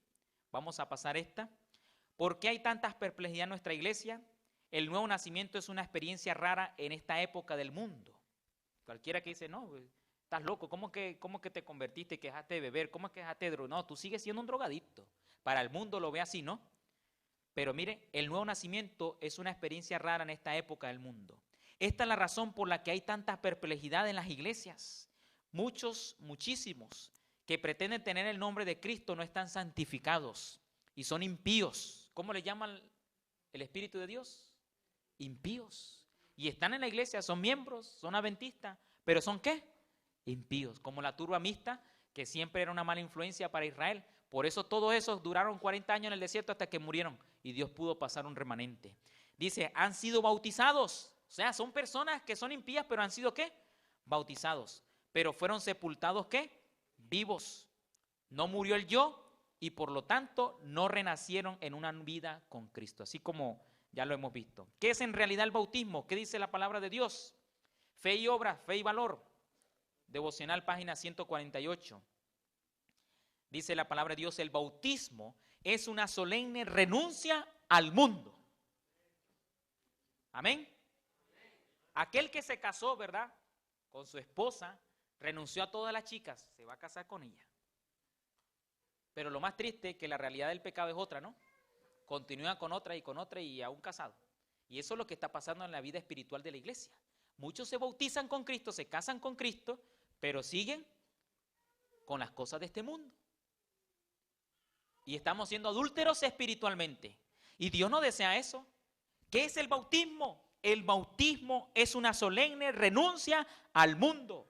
Vamos a pasar esta. ¿Por qué hay tantas perplejidades en nuestra iglesia? El nuevo nacimiento es una experiencia rara en esta época del mundo. Cualquiera que dice, no, estás loco, ¿cómo que te convertiste, que dejaste de beber? ¿Cómo es que dejaste de drogar? No, tú sigues siendo un drogadicto. Para el mundo lo ve así, ¿no? Pero mire, el nuevo nacimiento es una experiencia rara en esta época del mundo. Esta es la razón por la que hay tanta perplejidad en las iglesias. Muchísimos, que pretenden tener el nombre de Cristo no están santificados y son impíos. ¿Cómo le llaman el Espíritu de Dios? Impíos. Y están en la iglesia, son miembros, son adventistas, pero ¿son qué? Impíos. Como la turba mixta, que siempre era una mala influencia para Israel. Por eso todos esos duraron 40 años en el desierto hasta que murieron y Dios pudo pasar un remanente. Dice, han sido bautizados. O sea, son personas que son impías, pero han sido ¿qué? Bautizados. Pero fueron sepultados ¿qué? Vivos. No murió el yo y por lo tanto no renacieron en una vida con Cristo. Así como ya lo hemos visto. ¿Qué es en realidad el bautismo? ¿Qué dice la palabra de Dios? Fe y obra, fe y valor. Devocional, página 148. Dice la palabra de Dios, el bautismo es una solemne renuncia al mundo. Amén. Aquel que se casó, ¿verdad?, con su esposa, renunció a todas las chicas, se va a casar con ella. Pero lo más triste es que la realidad del pecado es otra, ¿no? Continúa con otra y aún casado. Y eso es lo que está pasando en la vida espiritual de la iglesia. Muchos se bautizan con Cristo, se casan con Cristo, pero siguen con las cosas de este mundo. Y estamos siendo adúlteros espiritualmente. Y Dios no desea eso. ¿Qué es el bautismo? El bautismo es una solemne renuncia al mundo.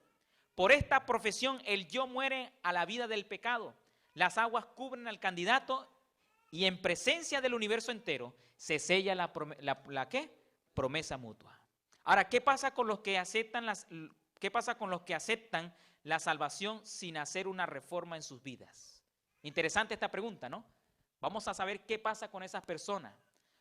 Por esta profesión el yo muere a la vida del pecado. Las aguas cubren al candidato y en presencia del universo entero se sella la ¿qué? Promesa mutua. Ahora, ¿qué pasa con los que aceptan la salvación sin hacer una reforma en sus vidas? Interesante esta pregunta, ¿no? Vamos a saber qué pasa con esas personas,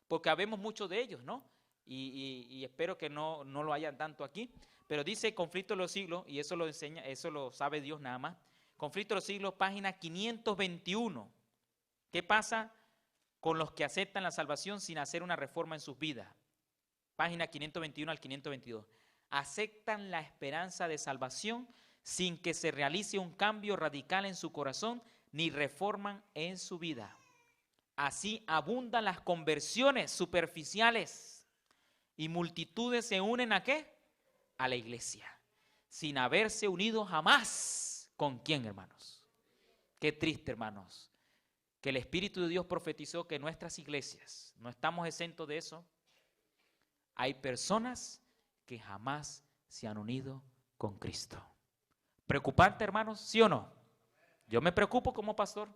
porque habemos muchos de ellos, ¿no? Y espero que no lo hayan tanto aquí, pero dice Conflicto de los Siglos, y eso lo enseña, eso lo sabe Dios nada más. Conflicto de los Siglos, página 521. ¿Qué pasa con los que aceptan la salvación sin hacer una reforma en sus vidas? Página 521 al 522. Aceptan la esperanza de salvación sin que se realice un cambio radical en su corazón ni reforman en su vida. Así abundan las conversiones superficiales y multitudes se unen ¿a qué? A la iglesia, sin haberse unido jamás. ¿Con quién, hermanos? Qué triste, hermanos, que el Espíritu de Dios profetizó que nuestras iglesias, no estamos exentos de eso, hay personas que jamás se han unido con Cristo. Preocupante, hermanos, ¿sí o no? Yo me preocupo como pastor,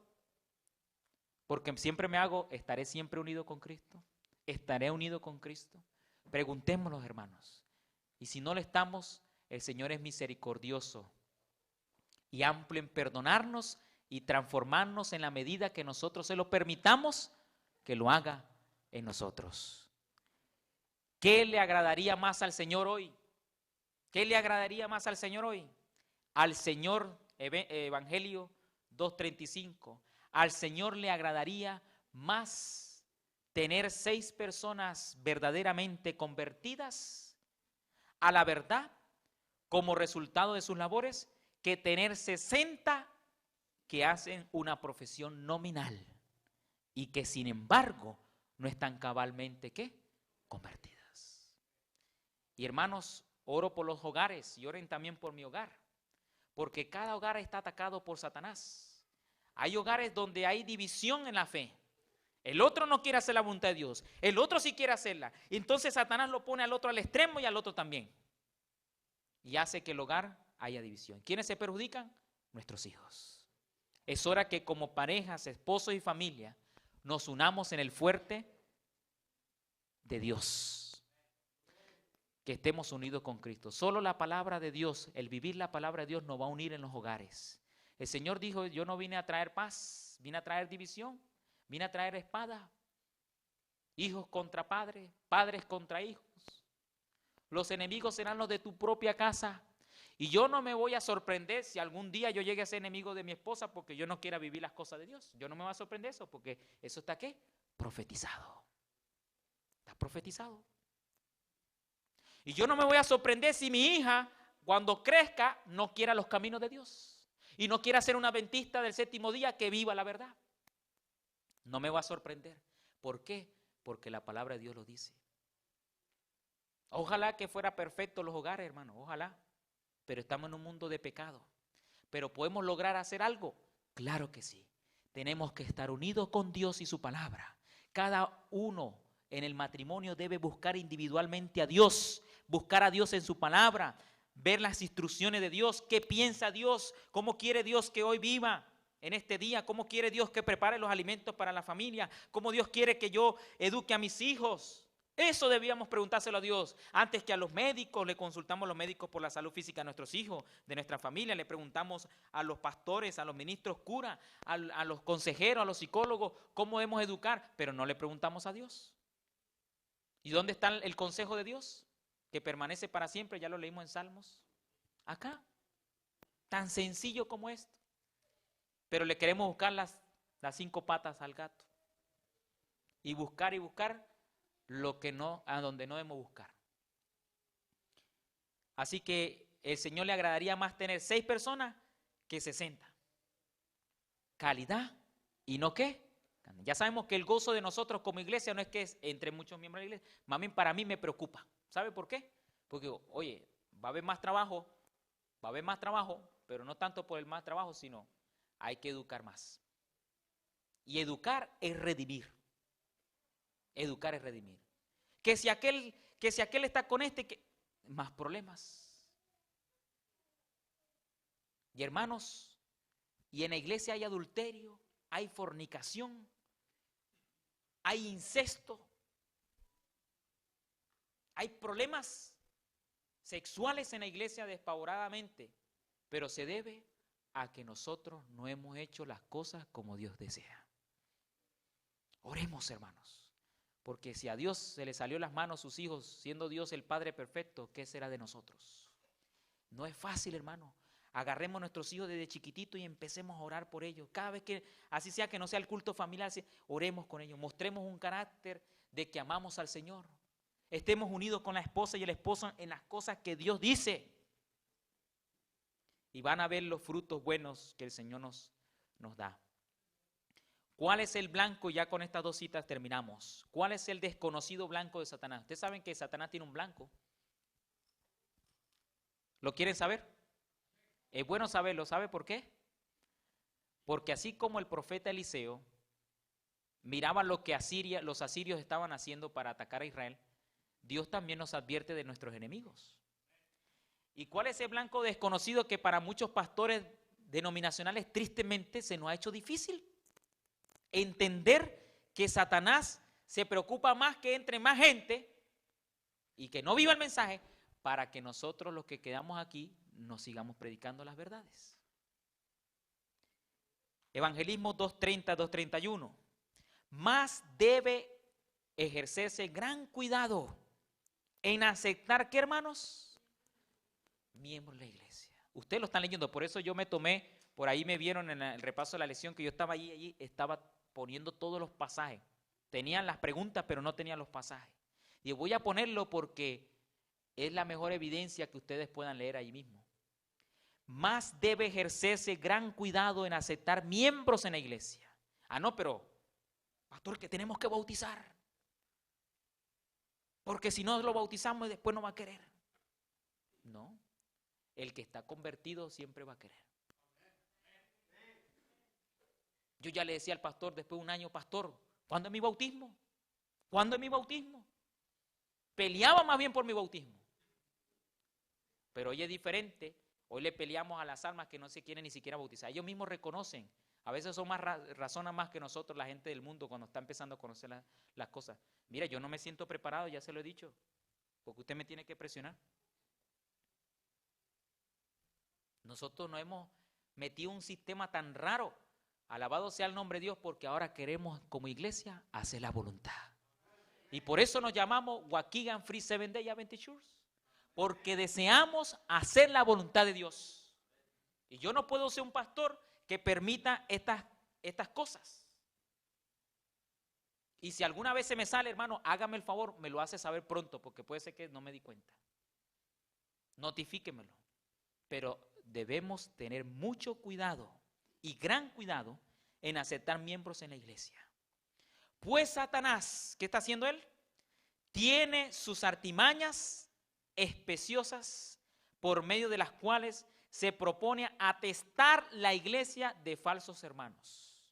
porque siempre me hago, ¿estaré siempre unido con Cristo? ¿Estaré unido con Cristo? Preguntémonos, hermanos. Y si no lo estamos, el Señor es misericordioso y amplio en perdonarnos y transformarnos en la medida que nosotros se lo permitamos que lo haga en nosotros. ¿Qué le agradaría más al Señor hoy? ¿Qué le agradaría más al Señor hoy? Al Señor, Evangelio 2:35, al Señor le agradaría más tener 6 personas verdaderamente convertidas a la verdad como resultado de sus labores que tener 60 que hacen una profesión nominal y que sin embargo no están cabalmente ¿qué? Convertidas. Y hermanos, oro por los hogares y oren también por mi hogar, porque cada hogar está atacado por Satanás. Hay hogares donde hay división en la fe. El otro no quiere hacer la voluntad de Dios, el otro sí quiere hacerla. Y entonces Satanás lo pone al otro al extremo y al otro también. Y hace que el hogar haya división. ¿Quiénes se perjudican? Nuestros hijos. Es hora que como parejas, esposos y familia nos unamos en el fuerte de Dios. Que estemos unidos con Cristo. Solo la palabra de Dios, el vivir la palabra de Dios nos va a unir en los hogares. El Señor dijo, yo no vine a traer paz, vine a traer división, vine a traer espada. Hijos contra padres, padres contra hijos. Los enemigos serán los de tu propia casa. Y yo no me voy a sorprender si algún día yo llegue a ser enemigo de mi esposa porque yo no quiera vivir las cosas de Dios. Yo no me voy a sorprender eso porque eso está ¿qué? Profetizado. Está profetizado. Y yo no me voy a sorprender si mi hija, cuando crezca, no quiera los caminos de Dios. Y no quiera ser una adventista del séptimo día que viva la verdad. No me va a sorprender. ¿Por qué? Porque la palabra de Dios lo dice. Ojalá que fuera perfecto los hogares, hermano. Ojalá. Pero estamos en un mundo de pecado. ¿Pero podemos lograr hacer algo? Claro que sí. Tenemos que estar unidos con Dios y su palabra. Cada uno en el matrimonio debe buscar individualmente a Dios, buscar a Dios en su palabra, ver las instrucciones de Dios, qué piensa Dios, cómo quiere Dios que hoy viva en este día, cómo quiere Dios que prepare los alimentos para la familia, cómo Dios quiere que yo eduque a mis hijos. Eso debíamos preguntárselo a Dios. Antes que a los médicos, le consultamos a los médicos por la salud física de nuestros hijos, de nuestra familia, le preguntamos a los pastores, a los ministros curas, a los consejeros, a los psicólogos, cómo debemos educar, pero no le preguntamos a Dios. ¿Y dónde está el consejo de Dios? Que permanece para siempre, ya lo leímos en Salmos. Acá, tan sencillo como esto. Pero le queremos buscar las 5 patas al gato. Y buscar lo que no, a donde no debemos buscar. Así que el Señor le agradaría más tener 6 personas que 60. Calidad y no qué. Ya sabemos que el gozo de nosotros como iglesia no es que es entre muchos miembros de la iglesia. Más bien para mí me preocupa. ¿Sabe por qué? Porque, oye, va a haber más trabajo, pero no tanto por el más trabajo, sino hay que educar más. Y educar es redimir. Educar es redimir. Que si aquel está con más problemas. Y hermanos, y en la iglesia hay adulterio, hay fornicación, hay incesto, hay problemas sexuales en la iglesia despavoradamente, pero se debe a que nosotros no hemos hecho las cosas como Dios desea. Oremos, hermanos, porque si a Dios se le salió las manos sus hijos, siendo Dios el Padre perfecto, ¿qué será de nosotros? No es fácil, hermano. Agarremos a nuestros hijos desde chiquititos y empecemos a orar por ellos. Cada vez que, así sea que no sea el culto familiar, oremos con ellos. Mostremos un carácter de que amamos al Señor. Estemos unidos con la esposa y el esposo en las cosas que Dios dice. Y van a ver los frutos buenos que el Señor nos da. ¿Cuál es el blanco? Ya con estas 2 citas terminamos. ¿Cuál es el desconocido blanco de Satanás? Ustedes saben que Satanás tiene un blanco. ¿Lo quieren saber? Es bueno saberlo. ¿Sabe por qué? Porque así como el profeta Eliseo miraba lo que los asirios estaban haciendo para atacar a Israel, Dios también nos advierte de nuestros enemigos. ¿Y cuál es ese blanco desconocido que para muchos pastores denominacionales tristemente se nos ha hecho difícil? Entender que Satanás se preocupa más que entre más gente y que no viva el mensaje para que nosotros los que quedamos aquí nos sigamos predicando las verdades. Evangelismo 2:30, 2:31. Más debe ejercerse gran cuidado en aceptar, ¿qué, hermanos? Miembros de la iglesia. Ustedes lo están leyendo, por eso yo me tomé, por ahí me vieron en el repaso de la lección que yo estaba allí estaba poniendo todos los pasajes. Tenían las preguntas, pero no tenían los pasajes. Y voy a ponerlo porque es la mejor evidencia que ustedes puedan leer ahí mismo. Más debe ejercerse gran cuidado en aceptar miembros en la iglesia. Ah, no, pero, pastor, que tenemos que bautizar. Porque si no lo bautizamos, después no va a querer. No, el que está convertido siempre va a querer. Yo ya le decía al pastor después de un año, pastor, ¿cuándo es mi bautismo? ¿Cuándo es mi bautismo? Peleaba más bien por mi bautismo. Pero hoy es diferente. Hoy le peleamos a las almas que no se quieren ni siquiera bautizar. Ellos mismos reconocen. A veces son más razonan más que nosotros, la gente del mundo, cuando está empezando a conocer las cosas. Mira, yo no me siento preparado, ya se lo he dicho, porque usted me tiene que presionar. Nosotros nos hemos metido un sistema tan raro. Alabado sea el nombre de Dios, porque ahora queremos como iglesia hacer la voluntad. Y por eso nos llamamos Waukegan Free 7 Day Adventist Church. Porque deseamos hacer la voluntad de Dios. Y yo no puedo ser un pastor que permita estas cosas. Y si alguna vez se me sale, hermano, hágame el favor, me lo hace saber pronto, porque puede ser que no me di cuenta. Notifíquemelo. Pero debemos tener mucho cuidado y gran cuidado en aceptar miembros en la iglesia. Pues Satanás, ¿qué está haciendo él? Tiene sus artimañas especiosas por medio de las cuales se propone atestar la iglesia de falsos hermanos,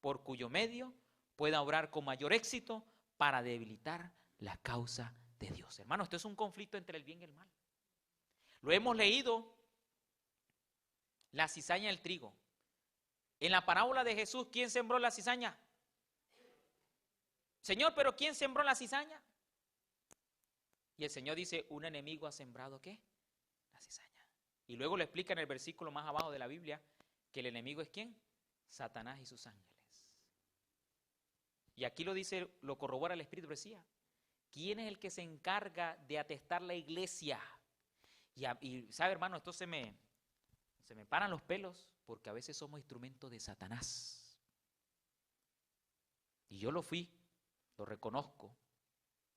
por cuyo medio pueda obrar con mayor éxito para debilitar la causa de Dios. Hermano, esto es un conflicto entre el bien y el mal. Lo hemos leído, la cizaña y el trigo. En la parábola de Jesús, ¿quién sembró la cizaña? Señor, pero ¿quién sembró la cizaña? Y el Señor dice, un enemigo ha sembrado ¿qué? La cizaña. Y luego le explica en el versículo más abajo de la Biblia que el enemigo es ¿quién? Satanás y sus ángeles. Y aquí lo dice, lo corrobora el Espíritu, decía, ¿quién es el que se encarga de atestar la iglesia? Y sabe, hermano, esto se me paran los pelos porque a veces somos instrumentos de Satanás. Y yo lo fui, lo reconozco.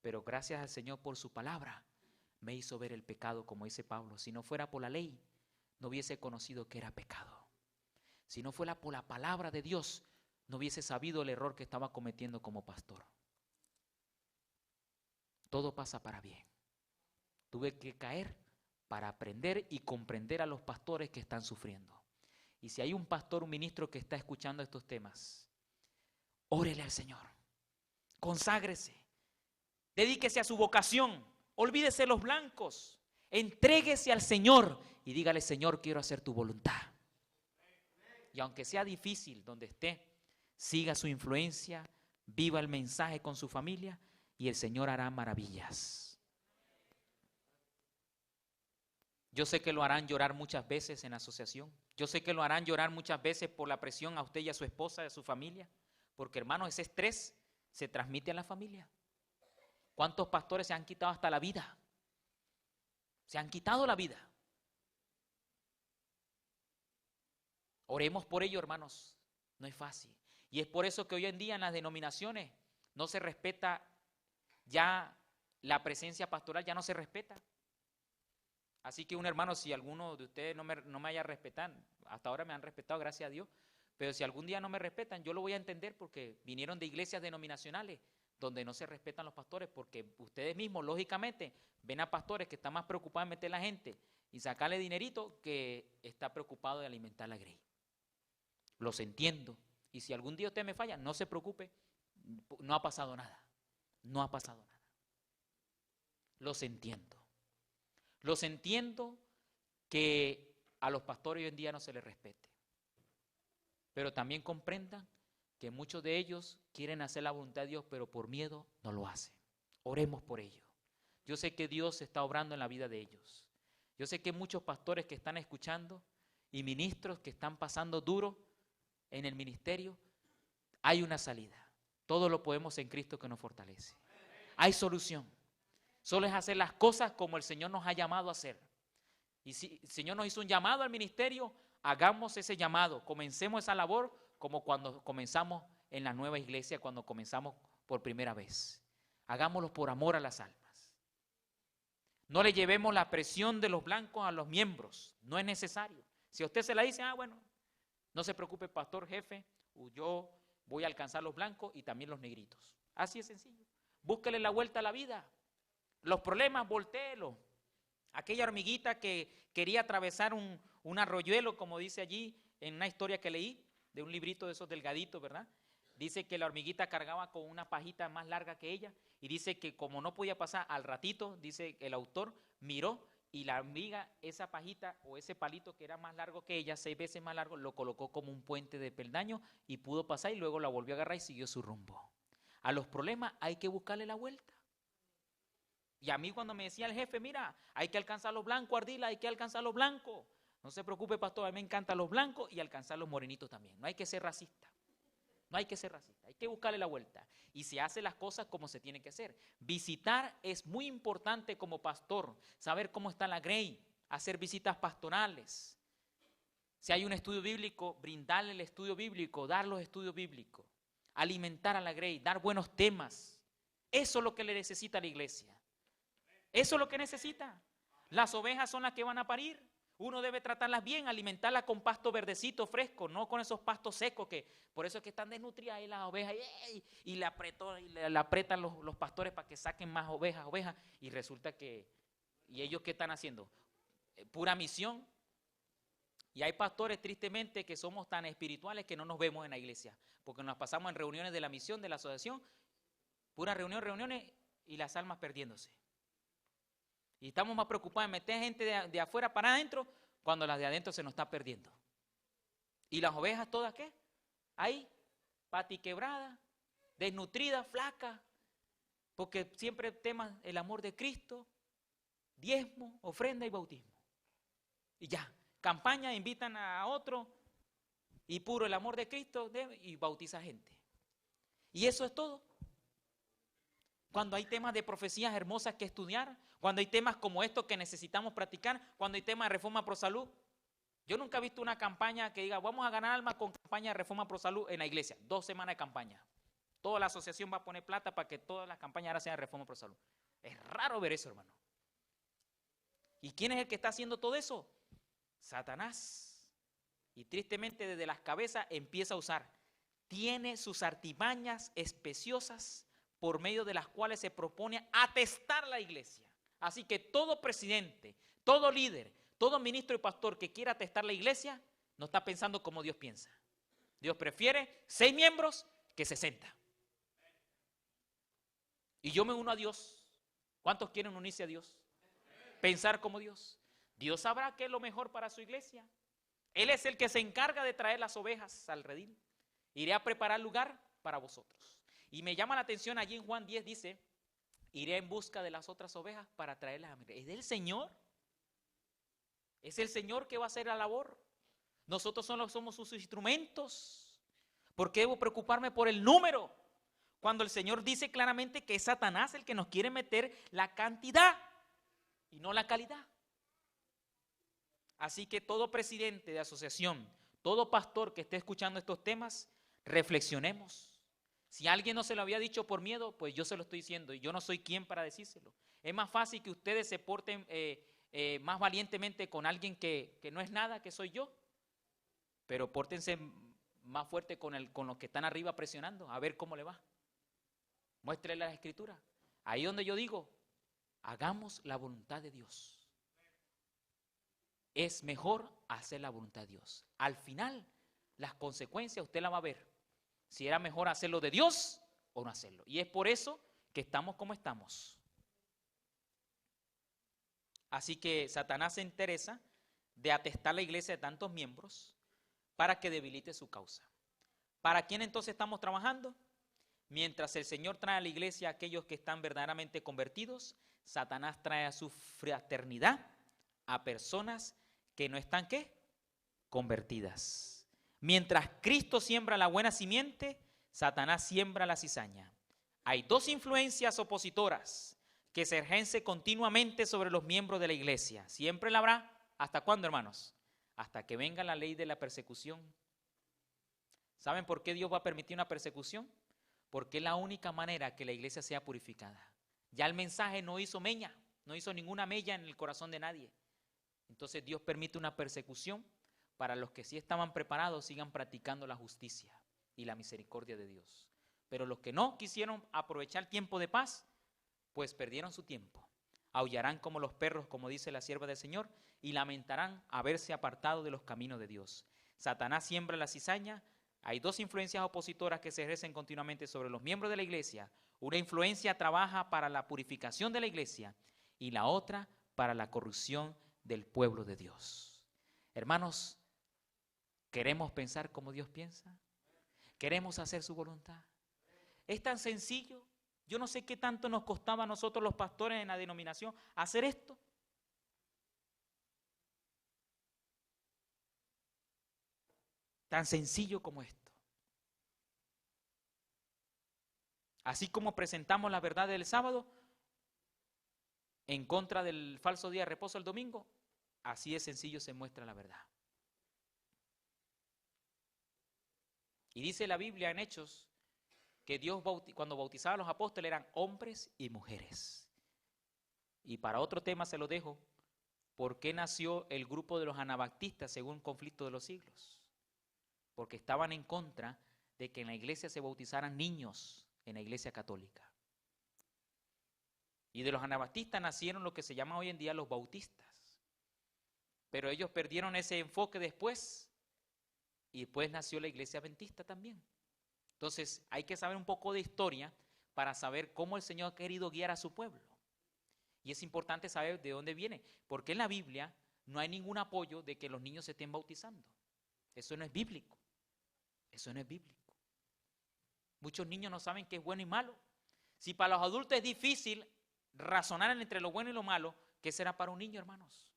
Pero gracias al Señor por su palabra, me hizo ver el pecado, como dice Pablo. Si no fuera por la ley, no hubiese conocido que era pecado. Si no fuera por la palabra de Dios, no hubiese sabido el error que estaba cometiendo como pastor. Todo pasa para bien. Tuve que caer para aprender y comprender a los pastores que están sufriendo. Y si hay un pastor, un ministro que está escuchando estos temas, órele al Señor, conságrese. Dedíquese a su vocación, olvídese los blancos, entréguese al Señor y dígale, Señor, quiero hacer tu voluntad. Y aunque sea difícil donde esté, siga su influencia, viva el mensaje con su familia y el Señor hará maravillas. Yo sé que lo harán llorar muchas veces en la asociación. Yo sé que lo harán llorar muchas veces por la presión a usted y a su esposa y a su familia. Porque, hermanos, ese estrés se transmite a la familia. ¿Cuántos pastores se han quitado hasta la vida? Se han quitado la vida. Oremos por ello, hermanos. No es fácil. Y es por eso que hoy en día en las denominaciones no se respeta ya la presencia pastoral, ya no se respeta. Así que un hermano, si alguno de ustedes no me haya respetado, hasta ahora me han respetado, gracias a Dios, pero si algún día no me respetan, yo lo voy a entender porque vinieron de iglesias denominacionales donde no se respetan los pastores, porque ustedes mismos, lógicamente, ven a pastores que están más preocupados en meter a la gente y sacarle dinerito que está preocupado de alimentar la grey. Los entiendo. Y si algún día usted me falla, no se preocupe, no ha pasado nada. No ha pasado nada. Los entiendo. Los entiendo que a los pastores hoy en día no se les respete. Pero también comprendan que muchos de ellos quieren hacer la voluntad de Dios, pero por miedo no lo hacen. Oremos por ellos. Yo sé que Dios está obrando en la vida de ellos. Yo sé que muchos pastores que están escuchando y ministros que están pasando duro en el ministerio, hay una salida. Todo lo podemos en Cristo que nos fortalece. Hay solución. Solo es hacer las cosas como el Señor nos ha llamado a hacer. Y si el Señor nos hizo un llamado al ministerio, hagamos ese llamado. Comencemos esa labor como cuando comenzamos en la nueva iglesia, cuando comenzamos por primera vez. Hagámoslo por amor a las almas. No le llevemos la presión de los blancos a los miembros. No es necesario. Si a usted se la dice, bueno, no se preocupe, pastor, jefe, yo voy a alcanzar los blancos y también los negritos. Así es sencillo. Búsquele la vuelta a la vida. Los problemas, voltéelo. Aquella hormiguita que quería atravesar un arroyuelo, como dice allí en una historia que leí, de un librito de esos delgaditos, ¿verdad? Dice que la hormiguita cargaba con una pajita más larga que ella y dice que como no podía pasar al ratito, dice el autor, miró y la hormiga, esa pajita o ese palito que era más largo que ella, 6 veces más largo, lo colocó como un puente de peldaño y pudo pasar y luego la volvió a agarrar y siguió su rumbo. A los problemas hay que buscarle la vuelta. Y a mí cuando me decía el jefe, mira, hay que alcanzar los blancos, Ardila, hay que alcanzar los blancos. No se preocupe, pastor, a mí me encantan los blancos y alcanzar los morenitos también. No hay que ser racista. No hay que ser racista, hay que buscarle la vuelta. Y se hace las cosas como se tienen que hacer. Visitar es muy importante como pastor, saber cómo está la grey, hacer visitas pastorales. Si hay un estudio bíblico, brindarle el estudio bíblico, dar los estudios bíblicos, alimentar a la grey, dar buenos temas. Eso es lo que le necesita a la iglesia. Eso es lo que necesita. Las ovejas son las que van a parir. Uno debe tratarlas bien, alimentarlas con pasto verdecito, fresco, no con esos pastos secos que por eso es que están desnutridas ahí las ovejas y le apretan los pastores para que saquen más ovejas, y resulta que, ¿y ellos qué están haciendo? Pura misión. Y hay pastores tristemente que somos tan espirituales que no nos vemos en la iglesia, porque nos pasamos en reuniones de la misión, de la asociación, pura reuniones y las almas perdiéndose. Y estamos más preocupados en meter gente de afuera para adentro cuando las de adentro se nos está perdiendo. ¿Y las ovejas todas qué? Ahí, patiquebradas, desnutridas, flacas, porque siempre teman el amor de Cristo, diezmo, ofrenda y bautismo. Y ya, campaña, invitan a otro y puro el amor de Cristo y bautiza gente. Y eso es todo. Cuando hay temas de profecías hermosas que estudiar, cuando hay temas como estos que necesitamos practicar, cuando hay temas de reforma pro salud. Yo nunca he visto una campaña que diga, vamos a ganar almas con campaña de reforma pro salud en la iglesia. 2 semanas de campaña. Toda la asociación va a poner plata para que todas las campañas ahora sean de reforma pro salud. Es raro ver eso, hermano. ¿Y quién es el que está haciendo todo eso? Satanás. Y tristemente desde las cabezas empieza a usar. Tiene sus artimañas especiosas por medio de las cuales se propone atestar la iglesia. Así que todo presidente, todo líder, todo ministro y pastor que quiera atestar la iglesia, no está pensando como Dios piensa. Dios prefiere 6 miembros que 60. Y yo me uno a Dios. ¿Cuántos quieren unirse a Dios? Pensar como Dios. Dios sabrá qué es lo mejor para su iglesia. Él es el que se encarga de traer las ovejas al redil. Iré a preparar lugar para vosotros. Y me llama la atención allí en Juan 10 dice, iré en busca de las otras ovejas para traerlas a mí. ¿Es del Señor? Es el Señor que va a hacer la labor. Nosotros solo somos sus instrumentos. ¿Por qué debo preocuparme por el número? Cuando el Señor dice claramente que es Satanás el que nos quiere meter la cantidad y no la calidad. Así que todo presidente de asociación, todo pastor que esté escuchando estos temas, reflexionemos. Si alguien no se lo había dicho por miedo, pues yo se lo estoy diciendo y yo no soy quien para decírselo. Es más fácil que ustedes se porten más valientemente con alguien que no es nada, que soy yo, pero pórtense más fuerte con los que están arriba presionando, a ver cómo le va. Muéstrele la escritura. Ahí donde yo digo, hagamos la voluntad de Dios. Es mejor hacer la voluntad de Dios. Al final, las consecuencias usted las va a ver. Si era mejor hacerlo de Dios o no hacerlo. Y es por eso que estamos como estamos. Así que Satanás se interesa de atestar la iglesia de tantos miembros para que debilite su causa. ¿Para quién entonces estamos trabajando? Mientras el Señor trae a la iglesia a aquellos que están verdaderamente convertidos, Satanás trae a su fraternidad a personas que no están, ¿qué? Convertidas. Mientras Cristo siembra la buena simiente, Satanás siembra la cizaña. Hay dos influencias opositoras que se ejercen continuamente sobre los miembros de la iglesia. Siempre la habrá. ¿Hasta cuándo, hermanos? Hasta que venga la ley de la persecución. ¿Saben por qué Dios va a permitir una persecución? Porque es la única manera que la iglesia sea purificada. Ya el mensaje no hizo meña, no hizo ninguna mella en el corazón de nadie. Entonces Dios permite una persecución para los que sí estaban preparados sigan practicando la justicia y la misericordia de Dios. Pero los que no quisieron aprovechar el tiempo de paz, pues perdieron su tiempo. Aullarán como los perros, como dice la sierva del Señor, y lamentarán haberse apartado de los caminos de Dios. Satanás siembra la cizaña. Hay dos influencias opositoras que se ejercen continuamente sobre los miembros de la iglesia. Una influencia trabaja para la purificación de la iglesia y la otra para la corrupción del pueblo de Dios. Hermanos, ¿queremos pensar como Dios piensa? ¿Queremos hacer su voluntad? Es tan sencillo. Yo no sé qué tanto nos costaba a nosotros los pastores en la denominación hacer esto. Tan sencillo como esto. Así como presentamos la verdad del sábado en contra del falso día de reposo el domingo, así de sencillo se muestra la verdad. Y dice la Biblia en Hechos que Dios cuando bautizaba a los apóstoles eran hombres y mujeres. Y para otro tema se lo dejo, ¿por qué nació el grupo de los anabaptistas según el conflicto de los siglos? Porque estaban en contra de que en la iglesia se bautizaran niños en la iglesia católica. Y de los anabaptistas nacieron lo que se llama hoy en día los bautistas. Pero ellos perdieron ese enfoque después y después nació la iglesia adventista también. Entonces hay que saber un poco de historia para saber cómo el Señor ha querido guiar a su pueblo. Y es importante saber de dónde viene, porque en la Biblia no hay ningún apoyo de que los niños se estén bautizando. Eso no es bíblico. Eso no es bíblico. Muchos niños no saben qué es bueno y malo. Si para los adultos es difícil razonar entre lo bueno y lo malo, ¿qué será para un niño, hermanos?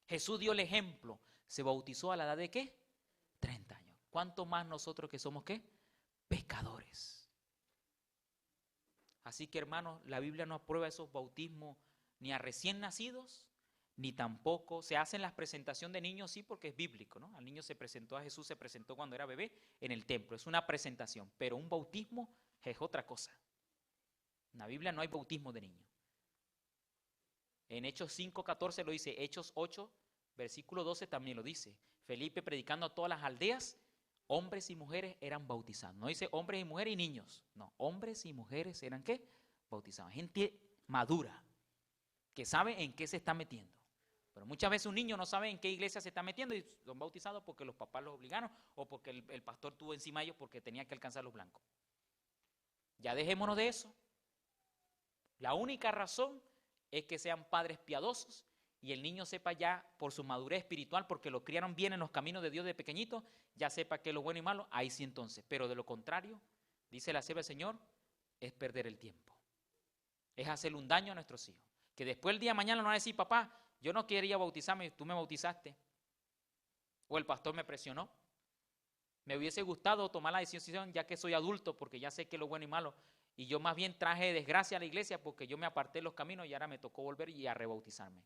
Jesús dio el ejemplo. ¿Se bautizó a la edad de qué? 30 años. ¿Cuánto más nosotros que somos qué? Pecadores. Así que, hermanos, la Biblia no aprueba esos bautismos ni a recién nacidos, ni tampoco se hacen las presentaciones de niños, sí, porque es bíblico, ¿no? Al niño se presentó, a Jesús se presentó cuando era bebé en el templo, es una presentación, pero un bautismo es otra cosa. En la Biblia no hay bautismo de niño. En Hechos 5:14 lo dice, Hechos 8, versículo 12 también lo dice. Felipe predicando a todas las aldeas, hombres y mujeres eran bautizados. No dice hombres y mujeres y niños, no, hombres y mujeres eran ¿qué? Bautizados. Gente madura, que sabe en qué se está metiendo. Pero muchas veces un niño no sabe en qué iglesia se está metiendo y son bautizados porque los papás los obligaron o porque el pastor tuvo encima de ellos porque tenía que alcanzar los blancos. Ya dejémonos de eso. La única razón es que sean padres piadosos y el niño sepa ya por su madurez espiritual, porque lo criaron bien en los caminos de Dios de pequeñito, ya sepa qué es lo bueno y malo, ahí sí entonces. Pero de lo contrario, dice la sierva del Señor, es perder el tiempo. Es hacerle un daño a nuestros hijos. Que después el día de mañana no van a decir, papá, yo no quería bautizarme, tú me bautizaste. O el pastor me presionó. Me hubiese gustado tomar la decisión ya que soy adulto, porque ya sé qué es lo bueno y malo. Y yo más bien traje desgracia a la iglesia porque yo me aparté de los caminos y ahora me tocó volver y a rebautizarme.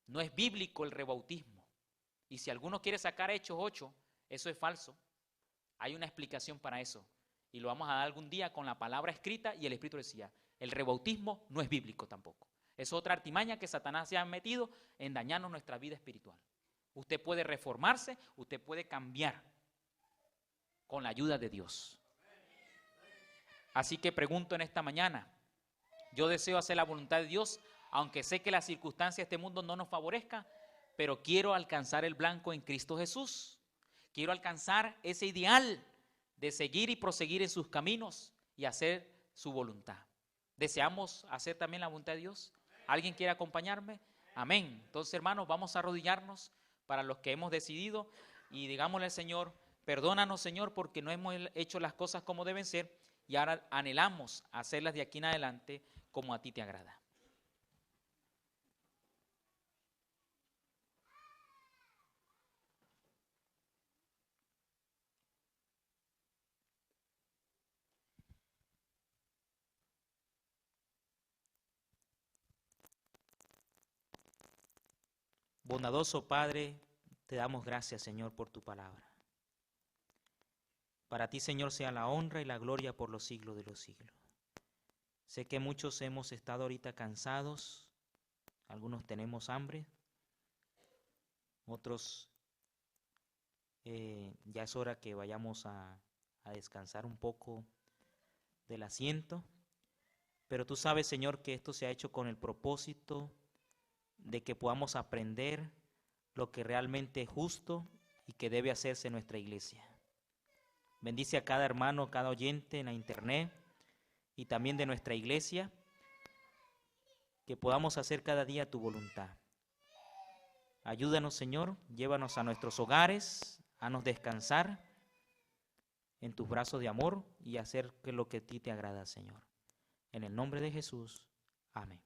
No es bíblico el rebautismo. Y si alguno quiere sacar Hechos 8, eso es falso. Hay una explicación para eso. Y lo vamos a dar algún día con la palabra escrita y el Espíritu decía, el rebautismo no es bíblico tampoco. Es otra artimaña que Satanás se ha metido en dañarnos nuestra vida espiritual. Usted puede reformarse, usted puede cambiar con la ayuda de Dios. Así que pregunto en esta mañana, yo deseo hacer la voluntad de Dios, aunque sé que las circunstancias de este mundo no nos favorezcan, pero quiero alcanzar el blanco en Cristo Jesús. Quiero alcanzar ese ideal de seguir y proseguir en sus caminos y hacer su voluntad. ¿Deseamos hacer también la voluntad de Dios? ¿Alguien quiere acompañarme? Amén. Entonces, hermanos, vamos a arrodillarnos para los que hemos decidido y digámosle al Señor, perdónanos, Señor, porque no hemos hecho las cosas como deben ser y ahora anhelamos hacerlas de aquí en adelante como a ti te agrada. Bondadoso Padre, te damos gracias, Señor, por tu palabra. Para ti, Señor, sea la honra y la gloria por los siglos de los siglos. Sé que muchos hemos estado ahorita cansados, algunos tenemos hambre, otros ya es hora que vayamos a descansar un poco del asiento, pero tú sabes, Señor, que esto se ha hecho con el propósito de que podamos aprender lo que realmente es justo y que debe hacerse en nuestra iglesia. Bendice a cada hermano, cada oyente en la internet y también de nuestra iglesia, que podamos hacer cada día tu voluntad. Ayúdanos, Señor, llévanos a nuestros hogares, haznos descansar en tus brazos de amor y hacer lo que a ti te agrada, Señor. En el nombre de Jesús, amén.